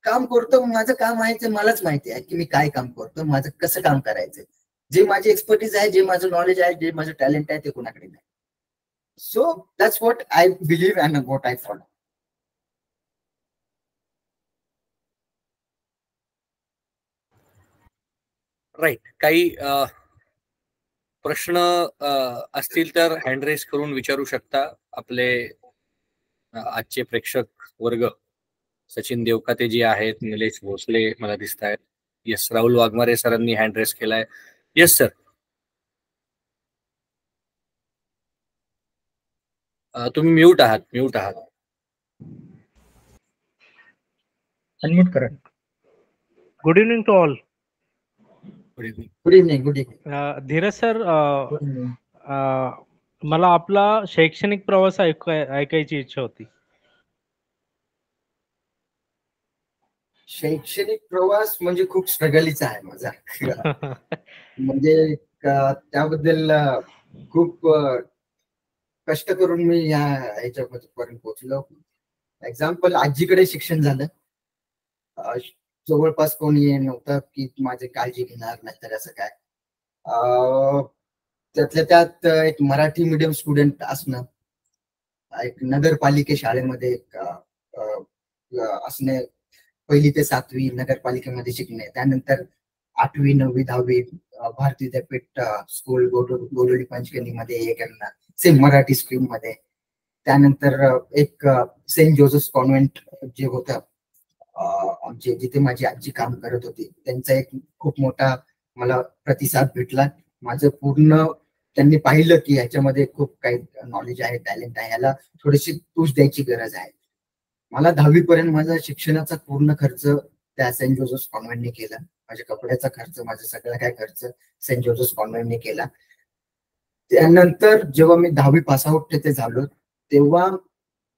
काम करतो, माझं काम आहे ते मलाच माहिती आहे की मी काय काम करतो, माझं कसं काम करायचं, जे माझी एक्सपर्टीज आहे, जे माझं नॉलेज आहे, जे माझं टॅलेंट आहे ते कोणाकडे नाही. So that's what I believe and what I follow. Right. काही प्रश्न असतील तर हँड रेस करून विचारू शकता. आपले आजचे प्रेक्षक वर्ग सचिन देवकाते जी आहेत, निलेश भोसले मला दिसत आहेत. येस, राहुल वाघमारे सरांनी हँड रेस केलाय. येस सर, तुम्ही म्यूट आहात. अनम्यूट करा. Good evening to all. Good evening. Dheeraj sir, मला आपला शैक्षणिक प्रवास ऐकायची इच्छा होती. शैक्षणिक प्रवास म्हणजे खूप स्ट्रगलीचा आहे माझा. म्हणजे त्याबद्दल खूप कष्ट करून मी ह्याच्यापर्यंत पोहोचलो. एक्झाम्पल, आजीकडे शिक्षण झालं. जवळपास कोणी नव्हतं की माझी काळजी घेणार, नाही तर असं काय. त्यातल्या त्यात एक मराठी मीडियम स्टुडंट असणं, एक नगरपालिके शाळेमध्ये असणे, 1ली ते 7वी नगरपालिकेमध्ये शिकणे, त्यानंतर 8वी 9वी 10वी भारतीय विद्यापीठ स्कूल गोडोली पंचगणीमध्ये हे करणं, सेम मराठी स्ट्रीम मध्ये. त्यानंतर एक सेंट जोसेफ कॉन्व्हेंट जे होतं आमचे, जिथे माझी आजी काम करत होती, त्यांचा एक खूप मोठा मला प्रतिसाद भेटला. माझं पूर्ण त्यांनी पाहिलं की ह्याच्यामध्ये खूप काही नॉलेज आहे, टॅलेंट आहे, याला थोडीशी पुश द्यायची गरज आहे. मला 10वी पर्यंत माझा शिक्षणाचा पूर्ण खर्च त्या सेंट जोसेफ कॉन्व्हेंटने केला. माझ्या कपड्याचा खर्च, माझा सगळा काय खर्च सेंट जोसेफ कॉन्व्हेंटने केला. त्यानंतर जेव्हा मी 10वी पासआउट तिथे झालो, तेव्हा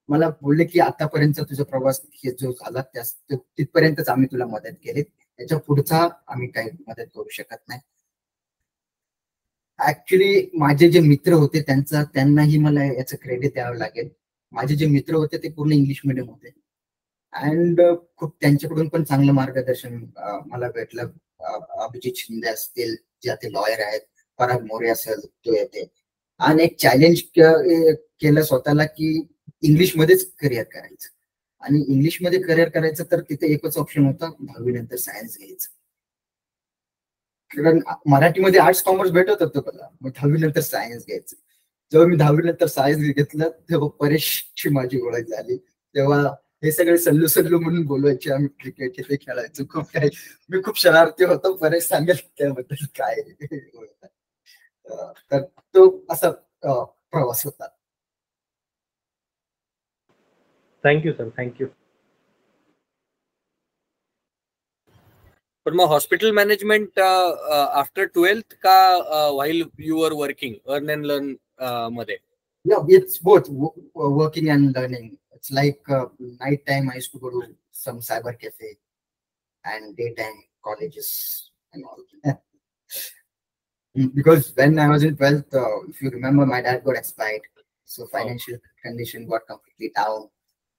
मला बोलले की आतापर्यंत तुझा प्रवास जो झाला तिथपर्यंतच आम्ही तुला मदत केली, त्याच्या पुढचा आम्ही काही मदत करू शकत नाही. ऍक्च्युली माझे जे मित्र होते त्यांनाही मला याचं क्रेडिट द्यावं लागेल. माझे जे मित्र होते ते पूर्ण इंग्लिश मिडियम होते अँड खूप त्यांच्याकडून पण चांगलं मार्गदर्शन मला भेटलं. अभिजित शिंदे असतील, जे आता लॉयर आहेत, पराग मोरे असेल, तो येते. आणि एक चॅलेंज केलं स्वतःला की इंग्लिशमध्येच करिअर करायचं, आणि इंग्लिशमध्ये करिअर करायचं तर तिथे एकच ऑप्शन होता, 10वी नंतर सायन्स घ्यायचं. कारण मराठीमध्ये आर्ट्स कॉमर्स भेटत होतं मला, मग 10वी नंतर सायन्स घ्यायचं. जेव्हा मी 10वी नंतर सायन्स घेतलं तेव्हा परेशची माझी ओळख झाली. तेव्हा हे सगळे सल्लू म्हणून बोलवायचे, आम्ही क्रिकेट हे खेळायचो. खूप काही, मी खूप शरारती होतो. परेश सांगेल त्याबद्दल काय. तर तो असा प्रवास होता. Thank you sir, thank you. पण मग हॉस्पिटल मॅनेजमेंट आफ्टर 12th का while you are working, earn and learn मध्ये? Yeah, it's both working and learning. It's like night time I used to go to some cyber cafe and daytime colleges and all. Because when I was in 12th, if you remember, my dad got expired, so financial condition got completely down.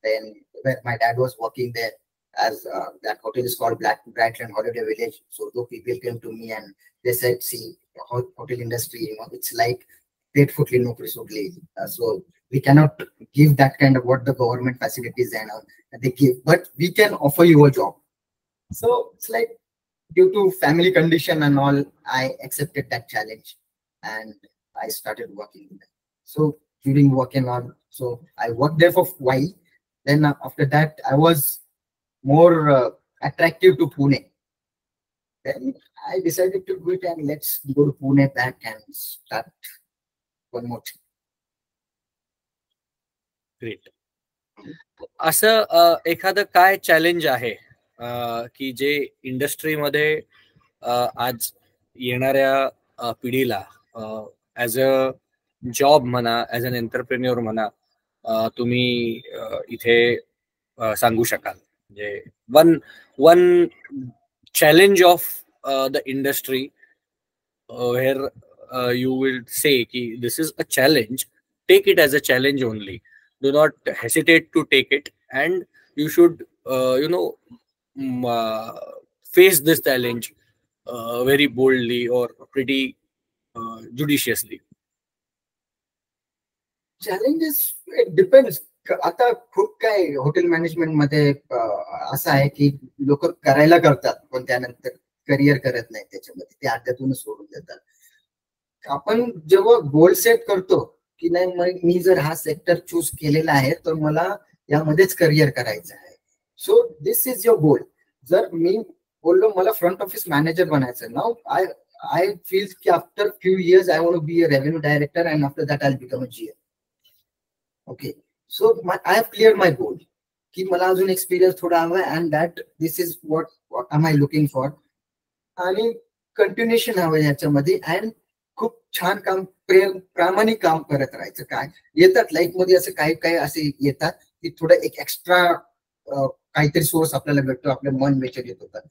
Then when my dad was working there, as that hotel is called Brightland Holiday Village, so those people came to me and they said, see, hotel industry, it's like paid footly, no presumably. So we cannot give that kind of what the government facilities and they give, but we can offer you a job. So it's like, due to family condition and all, I accepted that challenge and I started working there. So during working on, so I worked there for a while. Then after that, I was more attractive to Pune. Then I decided to quit and let's go to Pune back and start one more thing. Great. असं एखादं काय challenge आहे की जे इंडस्ट्रीमध्ये आज येणाऱ्या पिढीला ॲज अ जॉब म्हणा, ॲज अन एंटरप्रेन्युअर म्हणा, तुम्ही इथे सांगू शकाल? म्हणजे one challenge of the industry where you will say ki this is a challenge, take it as a challenge only, do not hesitate to take it, and you should face this challenge very boldly or pretty judiciously? Challenges it depends. आता खूप काय hotel management मध्ये असं आहे की लोक करायला करतात पण त्यानंतर करिअर करत नाही त्याच्यामध्ये, ते अर्ध्यातूनच सोडून देतात. आपण जेव्हा गोल सेट करतो की नाही मी जर हा सेक्टर चूज केलेला आहे तर मला यामध्येच करिअर करायचं आहे, so this is your goal. जर मी बोललो मला फ्रंट ऑफिस मॅनेजर बनायचं, नाउ आय फील की after few years I want to be a revenue director and after that I become a GM. Okay, so I have clear my goal की मला अजून experience थोडा हवा आहे and that this is what am I looking for. आणि continuation हवं याच्यामध्ये and खूप छान काम, प्रामाणिक काम करत राहायचं. काय येतात लाईफ मध्ये असं काही काही असे येतात की थोडं एक एक्स्ट्रा काहीतरी सोर्स आपल्याला भेटतो, आपलं मन वेचर येत होतात.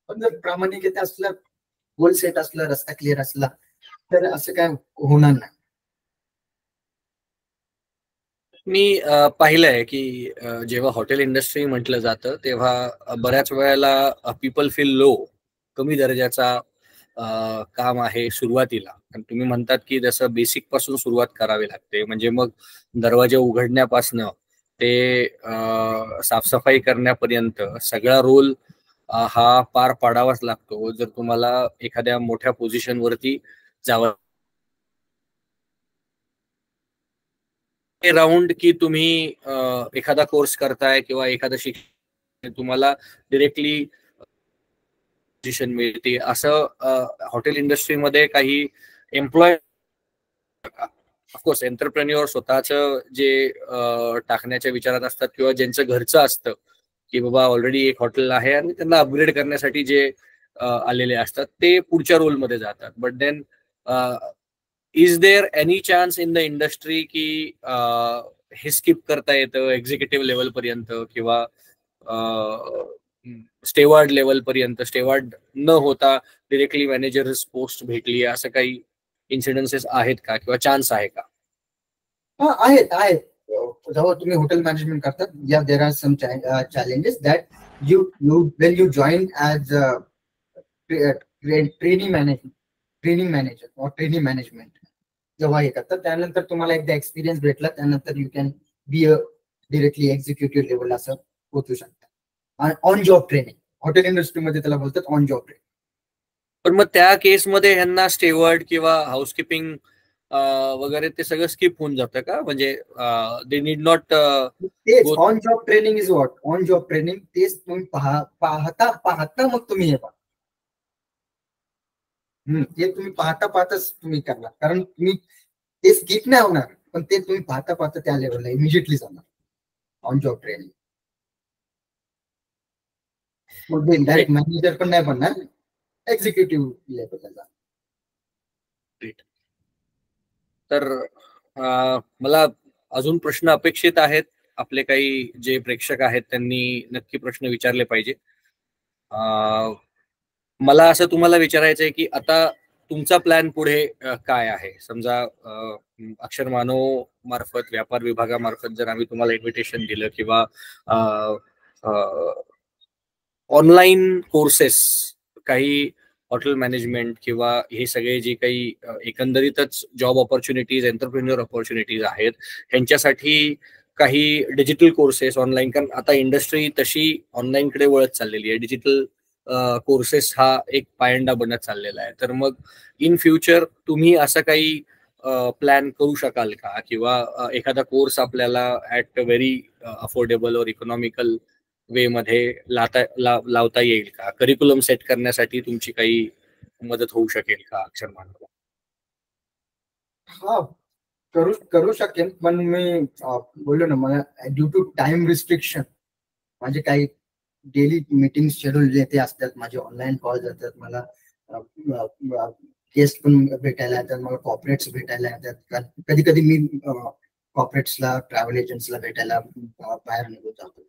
पण जर प्रामाणिकता असलं, गोल सेट असलं, रस्ता क्लिअर असला तर असं काय होणार नाही. मी पाहिलंय की जेव्हा हॉटेल इंडस्ट्री म्हटलं जातं तेव्हा बऱ्याच वेळेला पीपल फील लो, कमी दर्जाचा काम आहे सुरुवातीला. आणि तुम्ही म्हणतात की जसं बेसिक पासून सुरुवात करावी लागते, म्हणजे मग दरवाजे उघडण्यापासनं ते साफसफाई करण्यापर्यंत सगळा रोल हा पार पाडावाच लागतो जर तुम्हाला एखाद्या मोठ्या पोझिशन वरती जावं. राऊंड की तुम्ही एखादा कोर्स करताय किंवा एखादं शिक्षण तुम्हाला डिरेक्टली पोझिशन मिळते, असं हॉटेल इंडस्ट्रीमध्ये काही एम्प्लॉय, ऑफकोर्स एंटरप्रेन्युअर स्वतःच जे टाकण्याच्या विचारात असतात किंवा ज्यांचं घरचं असतं की बाबा ऑलरेडी एक हॉटेल आहे आणि त्यांना अपग्रेड करण्यासाठी जे आलेले असतात ते पुढच्या रोलमध्ये जातात. But then is there any chance in the industry की हे स्किप करता येतं एक्झिक्युटिव्ह लेवल पर्यंत किंवा स्टेवार्ड लेवल पर्यंत, स्टेवार्ड न होता डिरेक्टली मॅनेजर्स पोस्ट भेटली, असं काही इन्सिडेन्सेस आहेत का किंवा चान्स आहे का? आहेत. जेव्हा तुम्ही हॉटेल मॅनेजमेंट करतात, या there are some challenges that you when you join as training manager or training management जेव्हा हे करतात त्यानंतर तुम्हाला एकदा एक्सपिरियन्स भेटला त्यानंतर you can be a directly executive level असं पोहोचू शकता. ऑन जॉब ट्रेनिंग हॉटेल इंडस्ट्रीमध्ये त्याला बोलतात, ऑन जॉब ट्रेनिंग. पण मग त्या केसमध्ये ह्यांना स्टेवर्ड किंवा हाऊसकीपिंग वगैरे ते सगळं स्किप होऊन जातं का? म्हणजे दे नीड नॉट. तेच on job training is what, on job training. तेच तुम्ही पाहता मग तुम्ही हे ते तुम्ही पाहताच तुम्ही करणार, कारण तुम्ही ते स्किप नाही होणार पण ते तुम्ही पाहता त्या लेवलला इमिजिएटली जाणार ऑन जॉब ट्रेनिंग. मग डायरेक्ट मॅनेजर पण नाही बनणार, एक्झिक्युटिव्ह लेवलला जाणार. तर मला अजून प्रश्न अपेक्षित आहेत. आपले काही जे प्रेक्षक आहेत त्यांनी नक्की प्रश्न विचारले पाहिजे. मला असं तुम्हाला विचारायचं आहे की आता तुमचा प्लॅन पुढे काय आहे? समजा अक्षर मानव मार्फत, व्यापार विभागामार्फत जर आम्ही तुम्हाला इन्व्हिटेशन दिलं किंवा ऑनलाईन कोर्सेस काही हॉटेल मॅनेजमेंट किंवा हे सगळे जे काही एकंदरीतच जॉब ऑपॉर्च्युनिटीज, एंटरप्रेन्युअर ऑपॉर्च्युनिटीज आहेत ह्यांच्यासाठी काही डिजिटल कोर्सेस ऑनलाईन, कारण आता इंडस्ट्री तशी ऑनलाईन कडे वळत चाललेली आहे. डिजिटल कोर्सेस हा एक पायंडा बनत चाललेला आहे. तर मग इन फ्युचर तुम्ही असं काही प्लॅन करू शकाल का किंवा एखादा कोर्स आपल्याला ऍट व्हेरी अफोर्डेबल और इकॉनॉमिकल वे मध्ये लावता येईल का? करिक्युलम सेट करण्यासाठी तुमची काही मदत होऊ शकेल का अक्षर मानव? हा, करू शकेल, पण मी बोललो ना मला ड्यू टू टाइम रिस्ट्रिक्शन म्हणजे काही डेली मीटिंग शेड्यूल जे ते असतात, माझे ऑनलाईन कॉल जातात, मला गेस्ट पण भेटायला येतात, मला कॉर्पोरेट्स भेटायला येतात, कधी कधी मी कॉर्पोरेट्सला, ट्रॅव्हल एजंट्सला भेटायला बाहेर निघून जातो.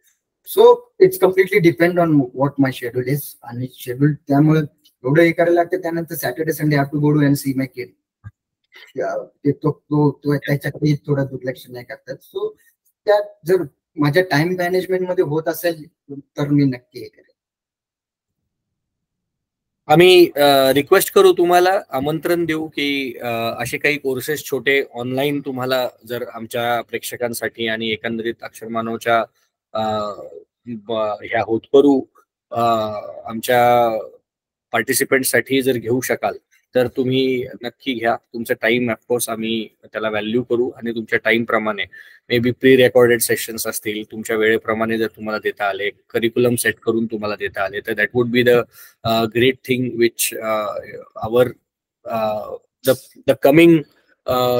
So it's completely depend on what my schedule is. आणि शेड्यूल त्यामुळे एवढं हे करायला लागतं. त्यानंतर Saturday Sunday have to go to and see my kid. तो त्याच्याकडे थोडं दुर्लक्ष नाही करतात. सो त्यात जर माझ्या टाइम मॅनेजमेंट मध्ये होत असेल तर मी नक्की हे करेन. आम्ही रिक्वेस्ट करू, तुम्हाला आमंत्रण देऊ की असे काही कोर्सेस छोटे ऑनलाईन तुम्हाला जर आमच्या प्रेक्षकांसाठी आणि एकंदरीत अक्षरमानवच्या ह्या होतकरू आमच्या पार्टिसिपेंटसाठी जर घेऊ शकाल तर तुम्ही नक्की घ्या. तुमचा टाइम ऑफकोर्स आम्ही त्याला व्हॅल्यू करू आणि तुमच्या टाइम प्रमाणे may be pre recorded sessions असतील, तुमच्या वेळेप्रमाणे जर तुम्हाला देता आले, करिक्युलम सेट करून तुम्हाला देता आले तर that would be the great thing which our the coming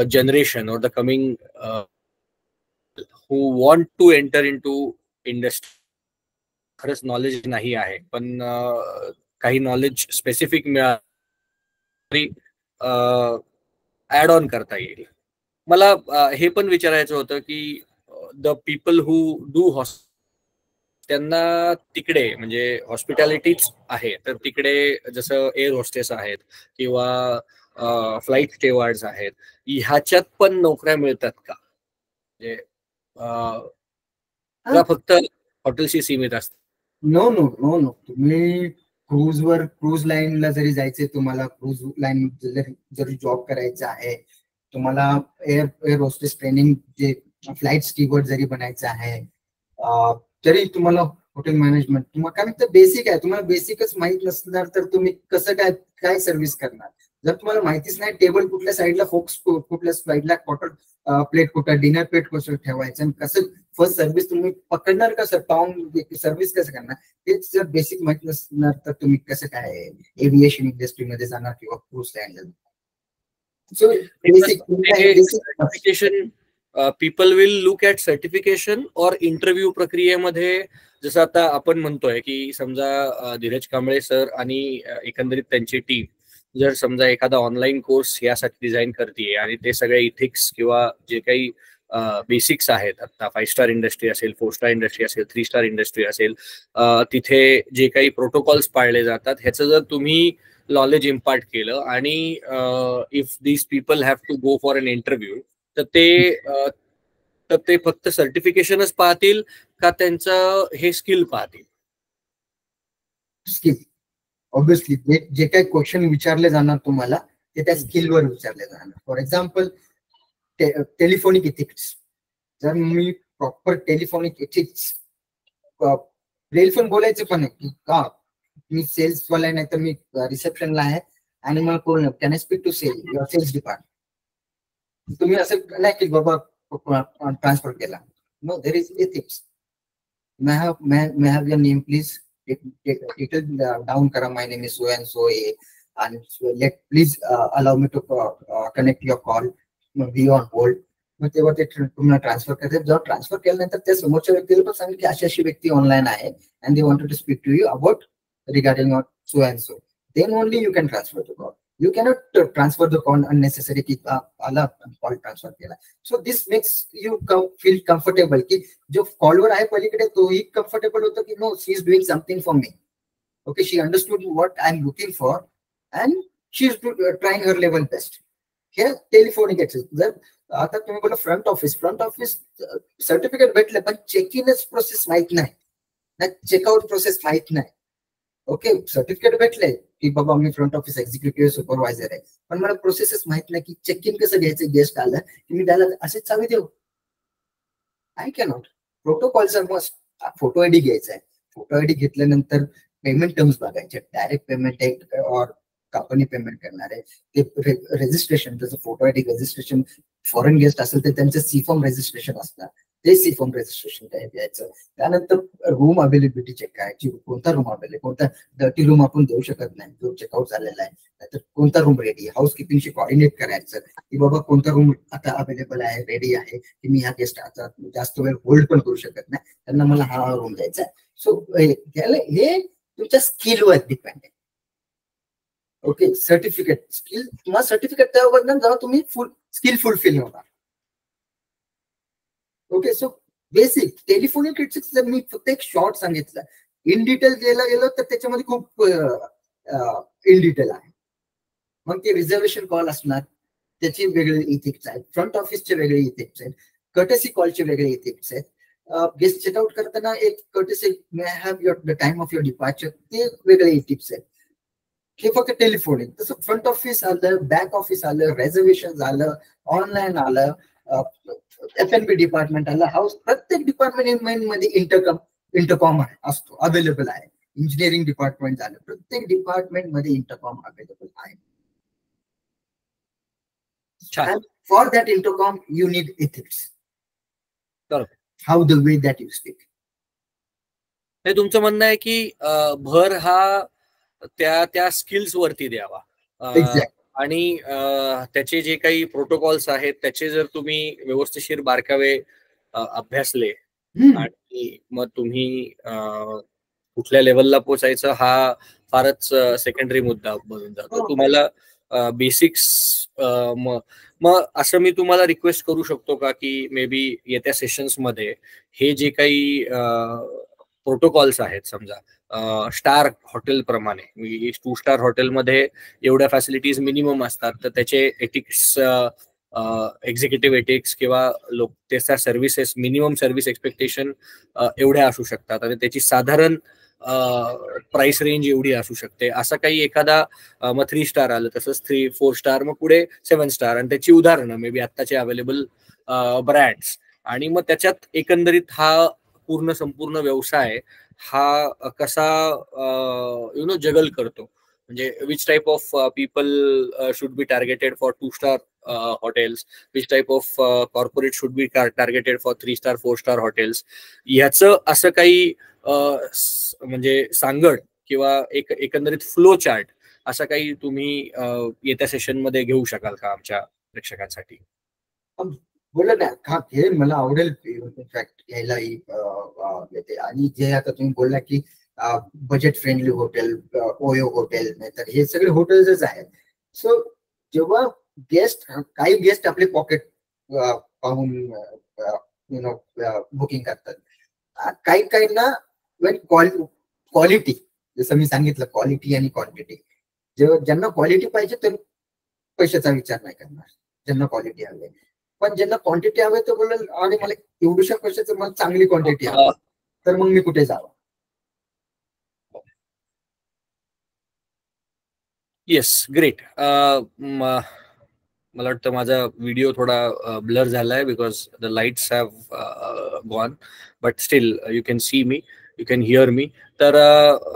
generation or the coming who want to enter into industry खरंच नॉलेज नाही आहे पण काही नॉलेज स्पेसिफिक ऍड ऑन करता येईल. मला हे पण विचारायचं होतं की द पीपल हू डू त्यांना तिकडे म्हणजे हॉस्पिटॅलिटीच आहे तर तिकडे जसं एअर होस्टेस आहेत किंवा फ्लाईट स्टेवार्ड्स आहेत, ह्याच्यात पण नोकऱ्या मिळतात का? म्हणजे फक्त हॉटेलशी सीमित असतात? नो नो नो नो तुम्ही क्रूज लाईनला जरी जायचे, तुम्हाला क्रूज लाईन जरी जॉब करायचा आहे, तुम्हाला एअर होस्टेस ट्रेनिंग जे फ्लाईट स्टीवर्ड जरी बनायचं आहे, तरी तुम्हाला हॉटेल मॅनेजमेंट तुम्हाला काय म्हणतं बेसिक आहे. तुम्हाला बेसिकच माहित नसणार तर तुम्ही कसं काय सर्व्हिस करणार? जर तुम्हाला माहितीच नाही टेबल कुठल्या साईडला, फोक्स कुठल्या साईडला, क्वार्टर प्लेट कुठं, डिनर प्लेट कसं ठेवायचं आणि कसं फर्स्ट सर्व्हिस तुम्ही पकडणार, कसं टाउन सर्व्हिस कसं करणार, तेच जर बेसिक माहित नसणार तर तुम्ही कसं काय एव्हिएशन इंडस्ट्रीमध्ये जाणार किंवा क्रूज लाईनला. So basic people will look at certification और इंटरव्ह्यू प्रक्रियेमध्ये जसं आता आपण म्हणतोय की समजा धीरज कांबळे सर आणि एकंदरीत त्यांची टीम जर समजा एखादा ऑनलाईन कोर्स यासाठी डिझाईन करते आणि ते सगळे इथिक्स किंवा जे काही बेसिक्स आहेत, आता 5 स्टार इंडस्ट्री असेल, 4 स्टार इंडस्ट्री असेल, 3 स्टार इंडस्ट्री असेल, तिथे जे काही प्रोटोकॉल्स पाळले जातात ह्याचं जर तुम्ही नॉलेज इम्पार्ट केलं आणि if these people have to go for an interview तर ते फक्त सर्टिफिकेशनच पाहतील का त्यांचं हे स्किल पाहतील? स्किल ऑब्विसली जे काही क्वेश्चन विचारले जाणार तुम्हाला ते त्या स्किलवर विचारले जाणार. फॉर एक्झाम्पल टेलिफोनिक इथिक्स, जर मी प्रॉपर टेलिफोनिक इथिक्स, टेलिफोन बोलायचं पण आहे की का मी सेल्स वाला नाही तर मी रिसेप्शनला आहे आणि मला कोण can I speak to your sales department, तुम्ही असं नाही की बाबा ट्रान्सफर केला. No, there is ethics. may I have your name please? Detail down kara. My name is so and so and please allow me to connect your call, be on hold. मग तेव्हा ते तुम्हाला transfer करते. जेव्हा transfer केल्यानंतर त्या समोरच्या व्यक्तीला पण सांगेल की अशी व्यक्ती ऑनलाईन आहे and they wanted to speak to you about regarding so and so. Then only you can transfer the call. You cannot transfer the call unnecessary ki ala call transfer kela. So this makes you feel comfortable ki jo caller hai palikade to hi comfortable hota ki no, she is doing something for me. Okay, she understood what I am looking for and she is trying her level best. Here telephonic access. जर आता तुम्ही बोला front office certificate भेटले पण check in process माहित नाही ना, checkout process माहित नाही. ओके, सर्टिफिकेट भेटले की बाबा मी फ्रंट ऑफिस एक्झिक्युटिव्ह सुपरवायझर आहे पण मला प्रोसेसच माहित नाही की चेक इन कसं घ्यायचं. गेस्ट आलं की मी त्याला असेच चावी देऊ? I cannot. प्रोटोकॉलचा मस्ट. फोटो आयडी घ्यायचा आहे. फोटो आयडी घेतल्यानंतर पेमेंट टर्म्स बघायचे. डायरेक्ट पेमेंट आहे और कंपनी पेमेंट करणार आहे. ते रजिस्ट्रेशन, जसं photo ID registration foreign guest असेल तर त्यांचं सी फॉर्म रजिस्ट्रेशन असणार, ते सी फॉर्म रजिस्ट्रेशन द्यायचं. त्यानंतर रूम अवेलेबिलिटी चेक करायची. कोणता रूम अवेलेबल, कोणता डर्टी रूम आपण देऊ शकत नाही जो चेकआउट झालेला आहे, नाहीतर कोणता रूम रेडी. हाऊसकीपिंगशी कॉर्डिनेट करायचं की बाबा कोणता रूम आता अवेलेबल आहे, रेडी आहे की मी ह्या गेस्ट आता जास्त वेळ होल्ड पण करू शकत नाही, त्यांना मला हा रूम द्यायचा आहे. सो हे तुमच्या स्किलवर डिपेंड आहे. ओके, सर्टिफिकेट स्किल तुम्हाला सर्टिफिकेट त्यावर जेव्हा तुम्ही फुल स्किल फुलफिल होणार. Okay, so basic telephonic ethics जर मी फक्त एक शॉर्ट सांगितलं, इन डिटेल गेलो तर त्याच्यामध्ये खूप इन डिटेल आहे. मग ते रिझर्वेशन कॉल असणार, त्याचे वेगळे इथिक्स आहेत. फ्रंट ऑफिसचे वेगळे इथिक्स आहेत. कर्टसी कॉलचे वेगळे इथिक्स आहेत. गेस्ट चेकआउट करताना एक courtesy may I have your the time of your departure, ते वेगळे टिप्स आहेत. हे फक्त टेलिफोन आहे. तसं फ्रंट ऑफिस आलं, बॅक ऑफिस आलं, रेझर्वेशन आलं, ऑनलाईन आलं, F&B डिपार्टमेंट आलं, हाऊस, प्रत्येक डिपार्टमेंट मध्ये इंटरकॉम असतो, अवेलेबल आहे. इंजिनिअरिंग डिपार्टमेंट झालं, प्रत्येक डिपार्टमेंट मध्ये इंटरकॉम अवेलेबल आहे. For that intercom you need ethics. How the way that you speak. हे तुमचं म्हणणं आहे की भर हा त्या स्किल्स वरती द्यावा. आणि त्याचे जे काही प्रोटोकॉल्स आहेत त्याचे जर तुम्ही व्यवस्थिशीर बारकावे अभ्यासले आणि मग तुम्ही कुठल्या लेवलला पोचायचं हा फारच सेकंडरी मुद्दा बनून जातो. तुम्हाला बेसिक्स मग असं मी तुम्हाला रिक्वेस्ट करू शकतो का की मे बी येत्या सेशन्स मध्ये हे जे काही प्रोटोकॉल्स आहेत, समजा स्टार हॉटेल प्रमाणे 2 स्टार हॉटेलमध्ये एवढ्या फॅसिलिटीज मिनिमम असतात, तर त्याचे एथिक्स, एक्झिक्युटिव्ह एथिक्स किंवा त्याच्या सर्व्हिसेस, मिनिमम सर्व्हिस एक्सपेक्टेशन एवढ्या असू शकतात आणि त्याची साधारण प्राइस रेंज एवढी असू शकते. असं काही एखादा मग 3 स्टार आलं, तसंच 3-4 स्टार, मग पुढे 7 स्टार, आणि त्याची उदाहरणं मे बी आत्ताचे अवेलेबल ब्रँड्स, आणि मग त्याच्यात एकंदरीत हा संपूर्ण व्यवसाय हा कसा जगल करतो. म्हणजे which type of people should be targeted for 2 star hotels, which type of corporate should be targeted for 3 star 4 star hotels, ह्याचं असं काही म्हणजे सांगड किंवा एकंदरीत फ्लो चार्ट असं काही तुम्ही येत्या सेशन मध्ये घेऊ शकाल का आमच्या प्रेक्षकांसाठी? बोला ना, हे मला आवडेल इनफॅक्ट घ्यायलाही येते. आणि जे आता तुम्ही बोलला की budget friendly hotel, OYO hotel, नाहीतर हे सगळे हॉटेल्सच आहेत. सो जेव्हा काही गेस्ट आपले पॉकेट पाहून बुकिंग करतात, काही ना क्वालिटी, जसं मी सांगितलं, क्वालिटी आणि क्वांटिटी. ज्यांना क्वालिटी पाहिजे तर पैशाचा विचार नाही करणार, ज्यांना क्वालिटी हवी. पण ज्यांना क्वांटिटी हवे तर बोलेल, आणि मला एवढ्याशा पैशाचं मला चांगली क्वांटिटी हवी, तर मग मी कुठे जावं? Yes, great. मला वाटतं माझा व्हिडिओ थोडा ब्लर झालाय because the lights have gone, but still you can see me, you can hear me. तर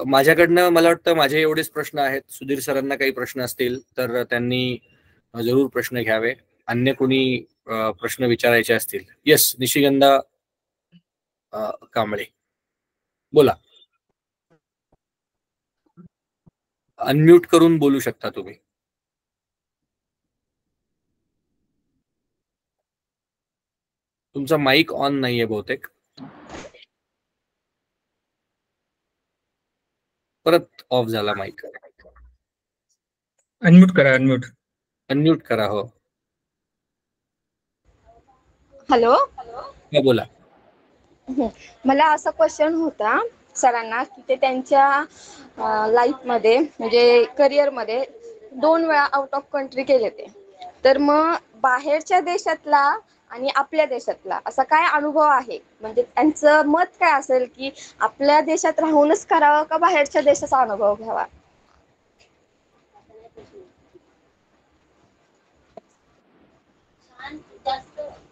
माझ्याकडनं मला वाटतं माझे एवढेच प्रश्न आहेत. सुधीर सरांना काही प्रश्न असतील तर त्यांनी जरूर प्रश्न घ्यावे. अन्य कोणी प्रश्न विचारायचे असतील? येस, निशिगंधा कांबळे, बोला. अनम्यूट करून बोलू शकता तुम्ही. तुमचा माईक ऑन नाहीये बहुतेक. परत ऑफ झाला माईक. अनम्यूट करा, अनम्यूट करा. हो, हॅलो, बोला. मला असा क्वेश्चन होता सरांना की ते त्यांच्या लाईफमध्ये म्हणजे करिअरमध्ये 2 वेळा आउट ऑफ कंट्री केले ते, तर मग बाहेरच्या देशातला आणि आपल्या देशातला असा काय अनुभव आहे? म्हणजे त्यांचं मत काय असेल की आपल्या देशात राहूनच करावं का बाहेरच्या देशाचा अनुभव घ्यावा?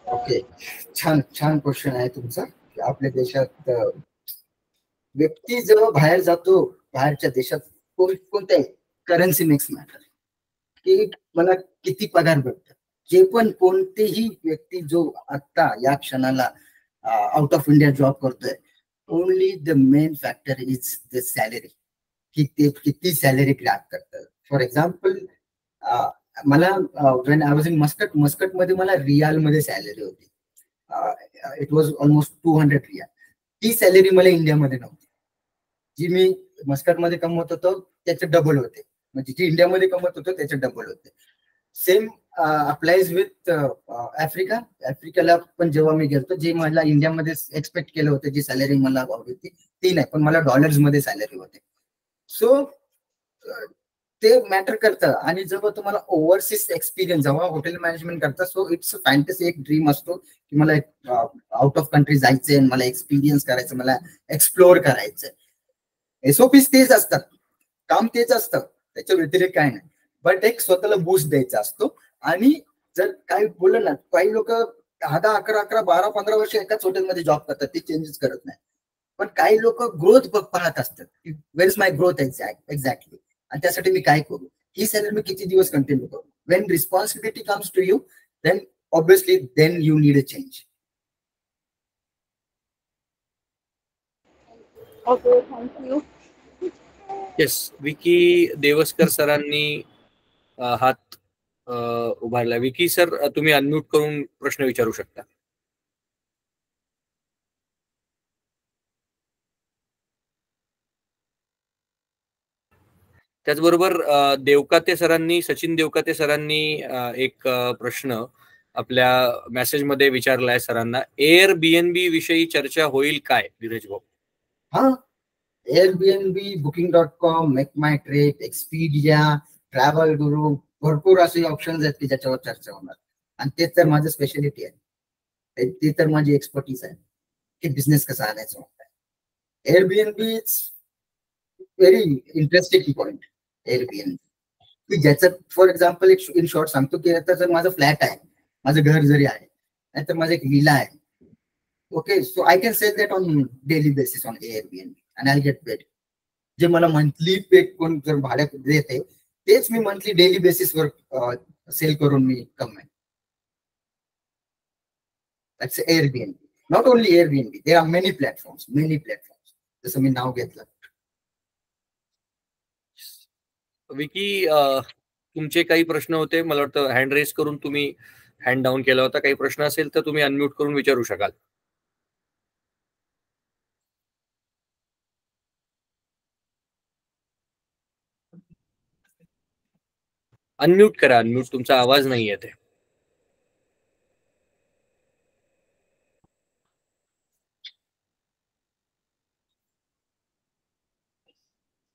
ओके, छान क्वेश्चन आहे तुमचा. आपल्या देशात व्यक्ती जेव्हा बाहेर जातो, बाहेरच्या देशात कोणत्याही करन्सी मेक्स मॅटर, की मला किती पगार भेटतो. जे पण कोणतेही व्यक्ती जो आता या क्षणाला आउट ऑफ इंडिया जॉब करतोय, only the main factor is the salary, की ते किती सॅलरी ग्रॅब करतात. फॉर एक्झाम्पल, मला when I was in Muscat मध्ये मला रियाल मध्ये सॅलरी होती. It was almost 200 riyal. ती सॅलरी मला इंडियामध्ये नव्हती. जी मी मस्कट मध्ये कमवत होतो त्याचे डबल होते, म्हणजे जी इंडियामध्ये कमवत होतो त्याचे डबल होते. सेम अप्लाइज विथ आफ्रिकाला पण जेव्हा मी गेलो, जे मला इंडियामध्ये एक्सपेक्ट केलं होतं, जी सॅलरी मला हवी होती ती नाही, पण मला डॉलर्स मध्ये सॅलरी होते. सो ते मॅटर करतं. आणि जेव्हा तुम्हाला ओव्हरसीज एक्सपिरियन्स, जेव्हा हॉटेल मॅनेजमेंट करता, सो इट्स अ फॅन्टसी, एक ड्रीम असतो की मला आउट ऑफ कंट्री जायचंय, मला एक्सपिरियन्स करायचं, मला एक्सप्लोअर करायचंय. एसओपीस तेच असतात, काम तेच असतं, त्याच्या व्यतिरिक्त काय नाही. बट एक स्वतःला बूस्ट द्यायचा असतो. आणि जर काही बोललं ना, काही लोक 10, 11, 12, 15 वर्ष एकाच हॉटेलमध्ये जॉब करतात, ते चेंजेस करत नाही. पण काही लोक ग्रोथ पाहत असतात, वेर इज माय ग्रोथ एक्झॅक्टली, आणि त्यासाठी मी काय करू, ही सॅलरी मी किती दिवस कंटिन्यू करू. When responsibility comes to you, then obviously then you need a change. Okay, thank you. Yes, Vicky Devaskar सरांनी हात उभारला. विकी सर, तुम्ही अनम्यूट करून प्रश्न विचारू शकता. त्याचबरोबर सचिन देवकाते सरांनी एक प्रश्न आपल्या मेसेजमध्ये विचारलाय सरांना. एअरबीएनबी विषयी चर्चा होईल काय, धीरज भाऊ? हा, एअरबीएनबी, Booking.com, मेक माय ट्रिप, एक्सपीडिया, ट्रॅव्हल गुरु, भरपूर असे ऑप्शन्स आहेत की ज्याच्यावर चर्चा होणार. आणि तेच तर माझं स्पेशालिटी आहे, ते तर माझी एक्सपर्टीज आहे की बिझनेस कसा आणायचा होता. Airbnb is very interesting point. Airbnb की ज्याचं, फॉर एक्झाम्पल, एक इन शॉर्ट सांगतो की आता जर माझं फ्लॅट आहे, माझं घर जरी आहे, नाहीतर माझं एक विला आहे, okay, so I can sell that on daily basis on Airbnb and I get paid. जे मला मंथली पे कोण जर भाडे देते, तेच मी मंथली डेली बेसिसवर सेल करून मी कमवेन. That's Airbnb. Not only Airbnb, there are many platforms, जसं मी नाव घेतलं. विकी, तुमचे काही प्रश्न होते, मला वाटतं हँड रेस करून तुम्ही हँड डाऊन केला होता. काही प्रश्न असेल तर तुम्ही अनम्यूट करून विचारू शकाल. अनम्यूट करा, अनम्यूट, तुमचा आवाज नाही येते.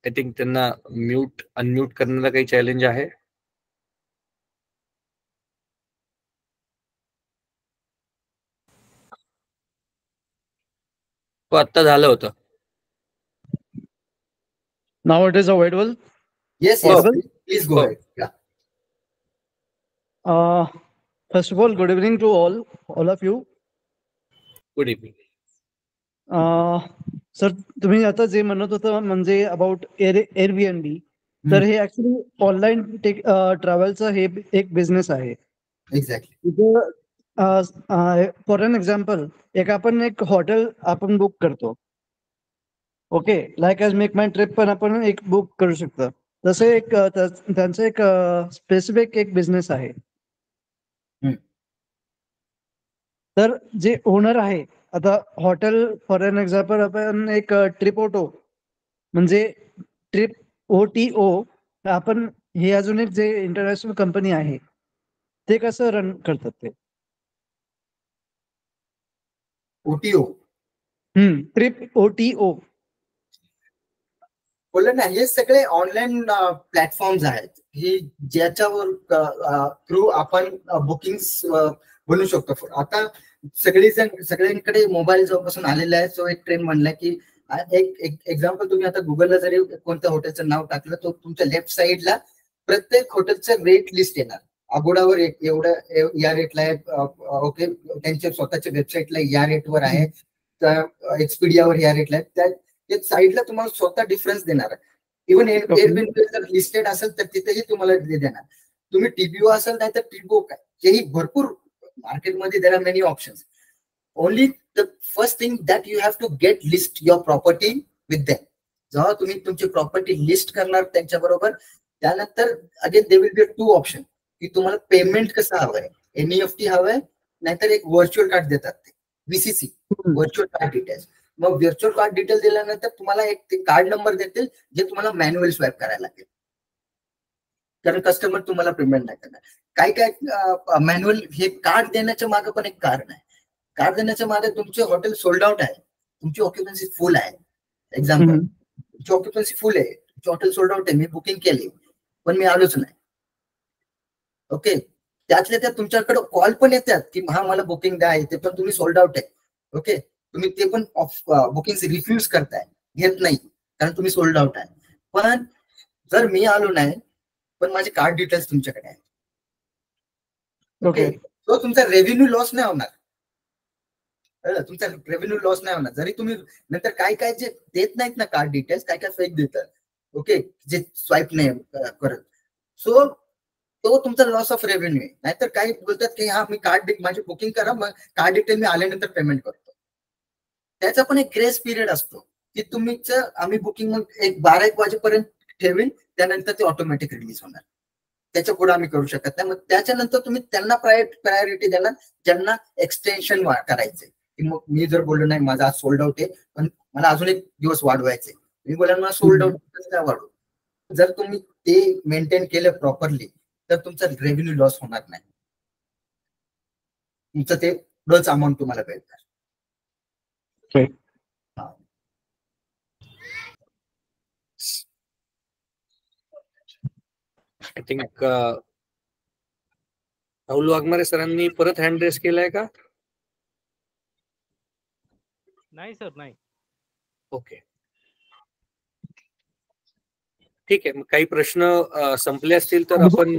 आय थिंक त्यांना अनम्यूट करण्याला काही चॅलेंज आहे. आता झालं होतं. Now it is available. Yes, Audible? please go ahead. Yeah. First of all, good evening to all of you. Good evening. Sir, तुम्ही आता जे म्हणत होता म्हणजे अबाउट एअरबीएनबी, तर हे ऍक्च्युली ऑनलाईन ट्रॅव्हलचा हे एक बिझनेस आहे. एक्झॅक्टली. फॉर एन एक्झाम्पल, आपण एक हॉटेल आपण बुक करतो, ओके, लाईक ॲज मेक माय ट्रिप पण आपण एक बुक करू शकतो. तसे एक त्यांचं एक स्पेसिफिक एक बिझनेस आहे. तर जे ओनर आहे, आता हॉटेल फॉर एन एक्झाम्पल आपण एक ट्रिप ओटो म्हणजे ट्रिप OTO, आपण हे अजून एक जे इंटरनॅशनल कंपनी आहे ते कसं रन करतात ते OTO. ट्रिप OTO बोललं ना, हे सगळे ऑनलाईन प्लॅटफॉर्म्स आहेत ही ज्याच्यावर थ्रू आपण बुकिंग्स बनवू शकतो. आता सगळ्यांकडे मोबाईल जेव्हापासून आलेला आहे, सो एक ट्रेंड म्हणला की एक एक्झाम्पल, तुम्ही आता गुगलला जरी कोणत्या हॉटेलचं नाव टाकलं तर तुमच्या लेफ्ट साईडला प्रत्येक हॉटेलचं रेट लिस्ट येणार. अगोडावर एवढं या रेटला आहे, ओके, त्यांच्या स्वतःच्या वेबसाईटला या रेटवर आहे, एक्सपीडियावर या रेटला आहे, त्या साईडला तुम्हाला स्वतः डिफरन्स देणार. इव्हन एअरबीएनबी जर लिस्टेड असेल तर तिथेही तुम्हाला देणार. तुम्ही टीबीओ असेल नाही तर टीबुक, हेही भरपूर मार्केटमध्ये there are many options. Only the first thing that you have to get list your property with them. जेव्हा तुम्ही तुमची प्रॉपर्टी लिस्ट करणार त्यांच्याबरोबर, त्यानंतर again they will be 2 option की तुम्हाला पेमेंट कसं हवंय, NEFT हवंय नाहीतर एक व्हर्च्युअल कार्ड देतात ते VCC, व्हर्च्युअल कार्ड डिटेल्स. मग व्हर्च्युअल कार्ड डिटेल दिल्यानंतर तुम्हाला एक कार्ड नंबर देतील जे तुम्हाला मॅन्युअल स्वॅप करायला लागेल, कारण कस्टमर तुम्हाला पेमेंट नाही करणार. काय मॅन्युअल हे कार्ड देण्याच्या मागे पण एक कारण आहे. कार्ड देण्याच्या मागे तुमचे हॉटेल सोल्ड आउट आहे, तुमची ऑक्युपन्सी फुल आहे. एक्झाम्पल, तुमची ऑक्युपन्सी फुल आहे, तुमची हॉटेल सोल्ड आउट आहे, मी बुकिंग केली, पण मी आलोच नाही. ओके, त्यातल्या त्यात तुमच्याकडे कॉल पण येतात की हा मला बुकिंग द्या, ते पण तुम्ही सोल्ड आउट आहे. ओके, तुम्ही ते पण बुकिंग रिफ्यूज करताय, घेत नाही कारण तुम्ही सोल्ड आउट आहे. पण जर मी आलो नाही पण माझे कार्ड डिटेल्स तुमच्याकडे आहे, ओके, तो तुमचा रेव्हेन्यू लॉस नाही होणार. तुमचा रेव्हेन्यू लॉस नाही होणार. जरी तुम्ही नंतर काय काय जे देत नाहीत ना कार्ड डिटेल्स, काय काय फेक देतात, ओके, जे स्वाईप नाही करत, सो तो तुमचा लॉस ऑफ रेव्हेन्यू आहे. नाहीतर काही बोलतात की हा मी माझी बुकिंग करा, मग कार्ड डिटेल मी आल्यानंतर पेमेंट करतो. त्याचा पण एक ग्रेस पिरियड असतो की तुम्हीच आम्ही बुकिंग मग 12-1 वाजेपर्यंत ठेवीन, त्यानंतर ते ऑटोमॅटिक रिलीज होणार. त्याच्या पुढे आम्ही करू शकत नाही. मग त्याच्यानंतर तुम्ही त्यांना प्रायोरिटी देणार ज्यांना एक्सटेन्शन करायचंय. मग मी जर बोललो नाही माझा आज सोल्ड आउट आहे पण मला अजून एक दिवस वाढवायचे, मी बोला मला सोल्ड आउट काय वाढवू. जर तुम्ही ते मेंटेन केलं प्रॉपरली तर तुमचा रेव्हेन्यू लॉस होणार नाही, तुमचं ते पुढंच अमाऊंट तुम्हाला भेटणार. आय थिंक राहुल वाघमारे सरांनी परत हँड रेस केलाय का? नाही सर, नाही. ओके, ठीक आहे. मग काही प्रश्न संपले असतील तर आपण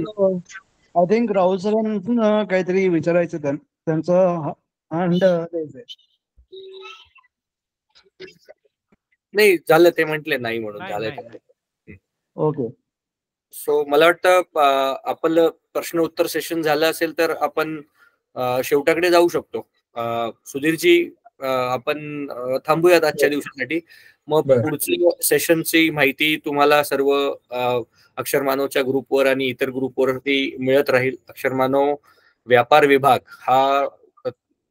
आय थिंक राहुल सरांना काहीतरी विचारायचं त्यांचं हँड नाही झालं, ते म्हटले नाही म्हणून झालंय. ओके, सो मला वाटतं आपलं प्रश्न उत्तर सेशन झालं असेल तर आपण शेवटाकडे जाऊ शकतो. सुधीरजी, आपण थांबूयात आजच्या दिवसासाठी. मग पुढची सेशनची माहिती तुम्हाला सर्व अक्षरमानवच्या ग्रुपवर आणि इतर ग्रुपवरती मिळत राहील. अक्षरमानव व्यापार विभाग हा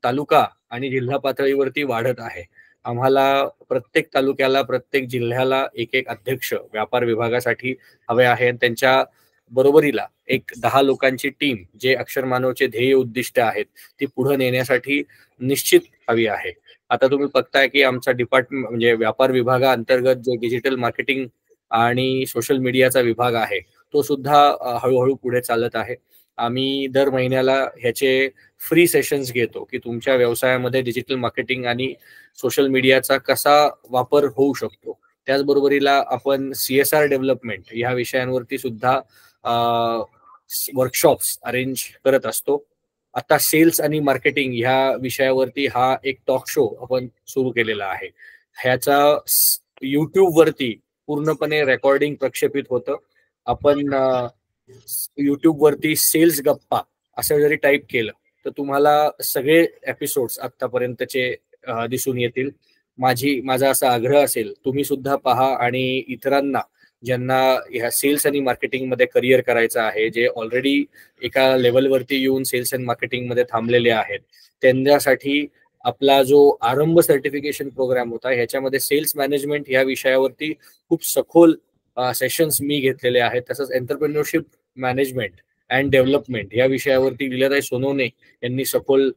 तालुका आणि जिल्हा पातळीवरती वाढत आहे. आम्हाला प्रत्येक तालुक्याला, प्रत्येक जिल्ह्याला एक अध्यक्ष व्यापार विभागासाठी हवे आहे. त्यांच्या बरोबरीला एक 10 लोकांची टीम जे अक्षरमानवचे ध्येय उद्दिष्ट आहेत ती पुढे नेण्यासाठी निश्चित हवी आहे. आता तुम्ही बघताय की आमचा डिपार्टमेंट म्हणजे व्यापार विभागाअंतर्गत जो डिजिटल मार्केटिंग आणि सोशल मीडियाचा विभाग आहे तो सुद्धा हळूहळू पुढे चालत आहे. आम्ही दर महिन्याला ह्याचे फ्री सेशन्स घेतो की तुमच्या व्यवसायामध्ये डिजिटल मार्केटिंग आणि सोशल मीडियाचा कसा वापर होऊ शकतो. त्याचबरोबरीला आपण CSR डेव्हलपमेंट ह्या विषयांवरती सुद्धा वर्कशॉप्स अरेंज करत असतो. आता सेल्स आणि मार्केटिंग ह्या विषयावरती हा एक टॉक शो आपण सुरू केलेला आहे. ह्याचा YouTube वरती पूर्णपणे रेकॉर्डिंग प्रक्षेपित होतं. आपण YouTube वरती सेल्स गप्पा असं जरी टाईप केलं तर तुम्हाला सगळे एपिसोड्स आतापर्यंतचे दिसून येतील. माझा असा आग्रह असेल तुम्ही सुद्धा पहा आणि इतरांना ज्यांना ह्या सेल्स आणि मार्केटिंग मध्ये करिअर करायचं आहे, जे ऑलरेडी एका लेवलवरती येऊन सेल्स अँड मार्केटिंग मध्ये थांबलेले आहेत, त्यांच्यासाठी आपला जो आरंभ सर्टिफिकेशन प्रोग्राम होता ह्याच्यामध्ये सेल्स मॅनेजमेंट ह्या विषयावरती खूप सखोल सेशन्स मी घेतलेले आहेत. तसंच एंटरप्रेन्योरशिप मॅनेजमेंट अँड डेव्हलपमेंट या विषयावरती लीलाताई सोनवणे यांनी सखोल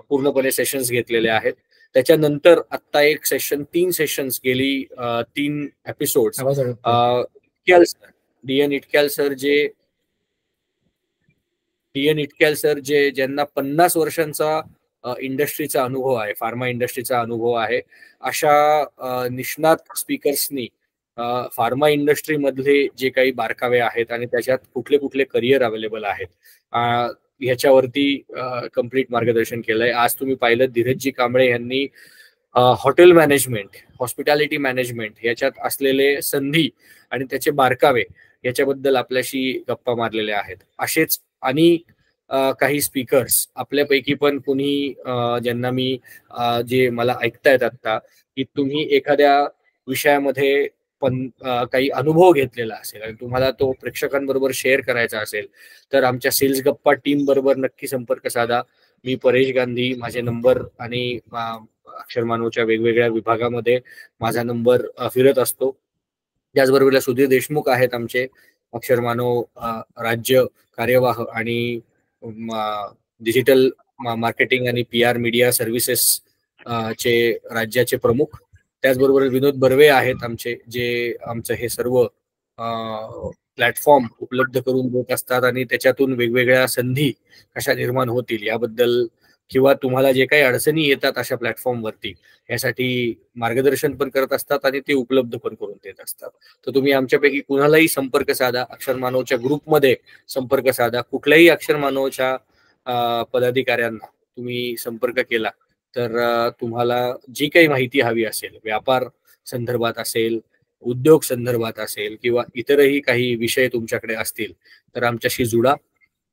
पूर्णपणे सेशन्स घेतलेले आहेत. त्याच्यानंतर आता एक सेशन 3 सेशन्स गेली 3 एपिसोड्स डीएन इटक्याल सर जे ज्यांना 50 वर्षांचा इंडस्ट्रीचा अनुभव आहे, फार्मा इंडस्ट्रीचा अनुभव आहे, अशा निष्णात स्पीकर्सनी फार्मा इंडस्ट्री मधले जे काही बारकावे आहेत आणि त्याच्यात कुठले कुठले करिअर अवेलेबल आहेत ह्याच्यावरती कम्प्लीट मार्गदर्शन केलंय. आज तुम्ही पाहिलं धीरजजी कांबळे यांनी हॉटेल मॅनेजमेंट, हॉस्पिटॅलिटी मॅनेजमेंट याच्यात असलेले संधी आणि त्याचे बारकावे याच्याबद्दल आपल्याशी गप्पा मारलेल्या आहेत. असेच आणि काही स्पीकर्स आपल्यापैकी पण कुणी ज्यांना मी जे मला ऐकतायत आता की तुम्ही एखाद्या विषयामध्ये पण काही अनुभव घेतलेला असेल आणि तुम्हाला तो प्रेक्षकांबरोबर शेअर करायचा असेल तर आमच्या सेल्स गप्पा टीम बरोबर नक्की संपर्क साधा. मी परेश गांधी, माझे नंबर आणि अक्षरमानवच्या वेगवेगळ्या विभागामध्ये माझा नंबर फिरत असतो. त्याचबरोबर सुधीर देशमुख आहेत आमचे अक्षरमानव राज्य कार्यवाह आणि डिजिटल मार्केटिंग आणि PR मीडिया सर्व्हिसेस चे राज्याचे प्रमुख. त्याचबरोबर विनोद बर्वे आहेत आमचे, जे आमचं हे सर्व प्लॅटफॉर्म उपलब्ध करून देत असतात आणि त्याच्यातून वेगवेगळ्या संधी कशा निर्माण होतील याबद्दल किंवा तुम्हाला जे काही अडचणी येतात अशा प्लॅटफॉर्मवरती यासाठी मार्गदर्शन पण करत असतात आणि ते उपलब्ध पण करून देत असतात. तर तुम्ही आमच्यापैकी कुणालाही संपर्क साधा, अक्षर मानवच्या ग्रुपमध्ये संपर्क साधा, कुठल्याही अक्षर मानवच्या पदाधिकाऱ्यांना तुम्ही संपर्क केला तर तुम्हाला जी काही माहिती हवी असेल, व्यापार संदर्भात असेल, उद्योग संदर्भात असेल किंवा इतरही काही विषय तुमच्याकडे असतील तर आमच्याशी जुडा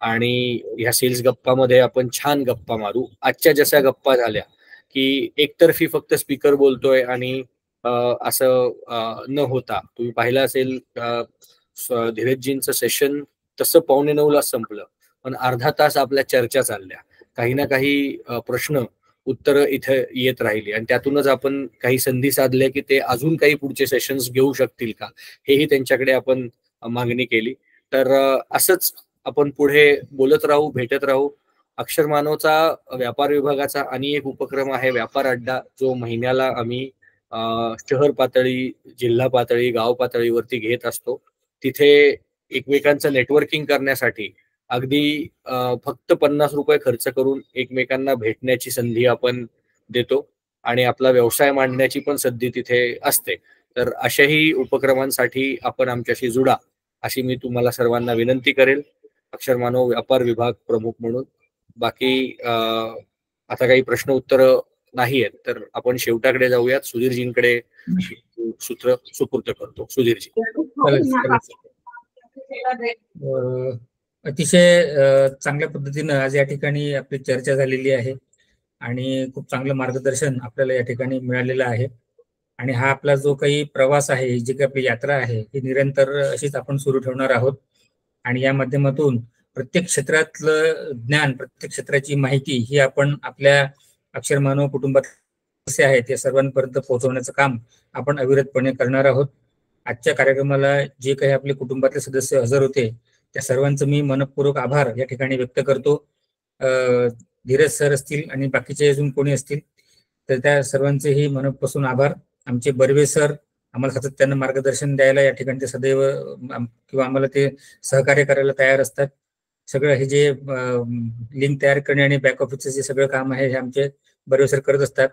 आणि ह्या सेल्स गप्पामध्ये आपण छान गप्पा मारू. आजच्या जशा गप्पा झाल्या की एकतर्फी फक्त स्पीकर बोलतोय आणि असं न होता, तुम्ही पाहिलं असेल धीरजजींचं सेशन तसं 8:45 संपलं, पण अर्धा तास आपल्या चर्चा चालल्या, काही ना काही प्रश्न उत्तर इथे येत राहिली आणि त्यातूनच आपण काही संधी साधल्या की ते अजून काही पुढचे सेशन्स घेऊ शकतील का हेही त्यांच्याकडे आपण मागणी केली. तर असंच आपण पुढे बोलत राहू, भेटत राहू. अक्षर मानवचा व्यापार विभागाचा आणि एक उपक्रम आहे व्यापार अड्डा, जो महिन्याला आम्ही शहर पातळी, जिल्हा पातळी, गाव पातळीवरती घेत असतो. तिथे एकमेकांचं नेटवर्किंग करण्यासाठी अगदी फक्त 50 रुपये खर्च करून एकमेकांना भेटण्याची संधी आपण देतो आणि आपला व्यवसाय मांडण्याची पण संधी तिथे असते. तर अशाही उपक्रमांसाठी आपण आमच्याशी जुडा अशी मी तुम्हाला सर्वांना विनंती करेल, अक्षर मानव व्यापार विभाग प्रमुख म्हणून. बाकी आता काही प्रश्न उत्तर नाही आहेत तर आपण शेवटाकडे जाऊयात. सुधीरजींकडे सूत्र सुपूर्द करतो. सुधीरजी. अतिशय चांगल्या पद्धतीनं आज या ठिकाणी आपली चर्चा झालेली आहे आणि खूप चांगलं मार्गदर्शन आपल्याला या ठिकाणी मिळालेलं आहे. आणि हा आपला जो काही प्रवास आहे, जी काही आपली यात्रा आहे, ही निरंतर अशीच आपण सुरू ठेवणार आहोत आणि या माध्यमातून प्रत्येक क्षेत्रातलं ज्ञान, प्रत्येक क्षेत्राची माहिती ही आपण आपल्या अक्षर मानव कुटुंबात कसे आहेत या सर्वांपर्यंत पोहोचवण्याचं काम आपण अविरतपणे करणार आहोत. आजच्या कार्यक्रमाला जे काही आपले कुटुंबातले सदस्य हजर होते त्या सर्वांचं मी मनपूर्वक आभार या ठिकाणी व्यक्त करतो. धीरज सर असतील आणि बाकीचे अजून कोणी असतील तर त्या सर्वांचेही मनापासून आभार. आमचे बर्वे सर आम्हाला सातत्यानं मार्गदर्शन द्यायला या ठिकाणी ते सदैव किंवा आम्हाला ते सहकार्य करायला तयार असतात. सगळं हे जे लिंक तयार करणे आणि बॅक ऑफिसचं जे सगळं काम आहे हे आमचे बर्वे सर करत असतात.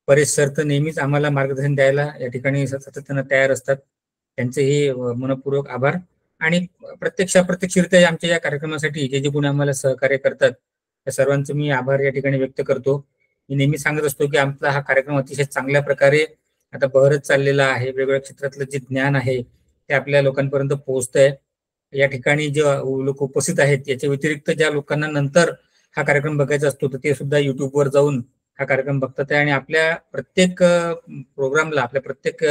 परेश सर तर नेहमीच आम्हाला मार्गदर्शन द्यायला या ठिकाणी सातत्यानं तयार असतात. त्यांचेही मनपूर्वक आभार. आणि प्रत्यक्षरित्या आमच्या या कार्यक्रमासाठी जे जे कोणी आम्हाला सहकार्य करतात त्या सर्वांचं मी आभार या ठिकाणी व्यक्त करतो. मी नेहमी सांगत असतो की आमचा हा कार्यक्रम अतिशय चांगल्या प्रकारे आता बहरत चाललेला आहे. वेगवेगळ्या क्षेत्रातलं जे ज्ञान आहे ते आपल्या लोकांपर्यंत पोहोचतंय. या ठिकाणी जे लोक उपस्थित आहेत याच्या व्यतिरिक्त ज्या लोकांना नंतर हा कार्यक्रम बघायचा असतो तर ते सुद्धा युट्यूबवर जाऊन हा कार्यक्रम बघतात आहे आणि आपल्या प्रत्येक प्रोग्रामला, आपल्या प्रत्येक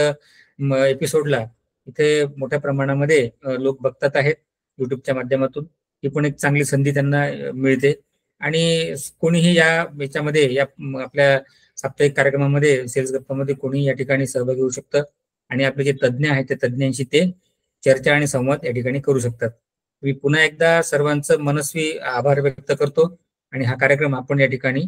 एपिसोडला इथे मोठ्या प्रमाणामध्ये लोक बघतात आहेत युट्यूबच्या माध्यमातून. ही पण एक चांगली संधी त्यांना मिळते आणि कोणीही याच्यामध्ये या आपल्या साप्ताहिक कार्यक्रमामध्ये, सेल्स गप्पामध्ये कोणी या ठिकाणी सहभागी होऊ शकतं आणि आपले जे तज्ज्ञ आहेत त्या तज्ज्ञांशी ते चर्चा आणि संवाद या ठिकाणी करू शकतात. मी पुन्हा एकदा सर्वांचं मनस्वी आभार व्यक्त करतो आणि हा कार्यक्रम आपण या ठिकाणी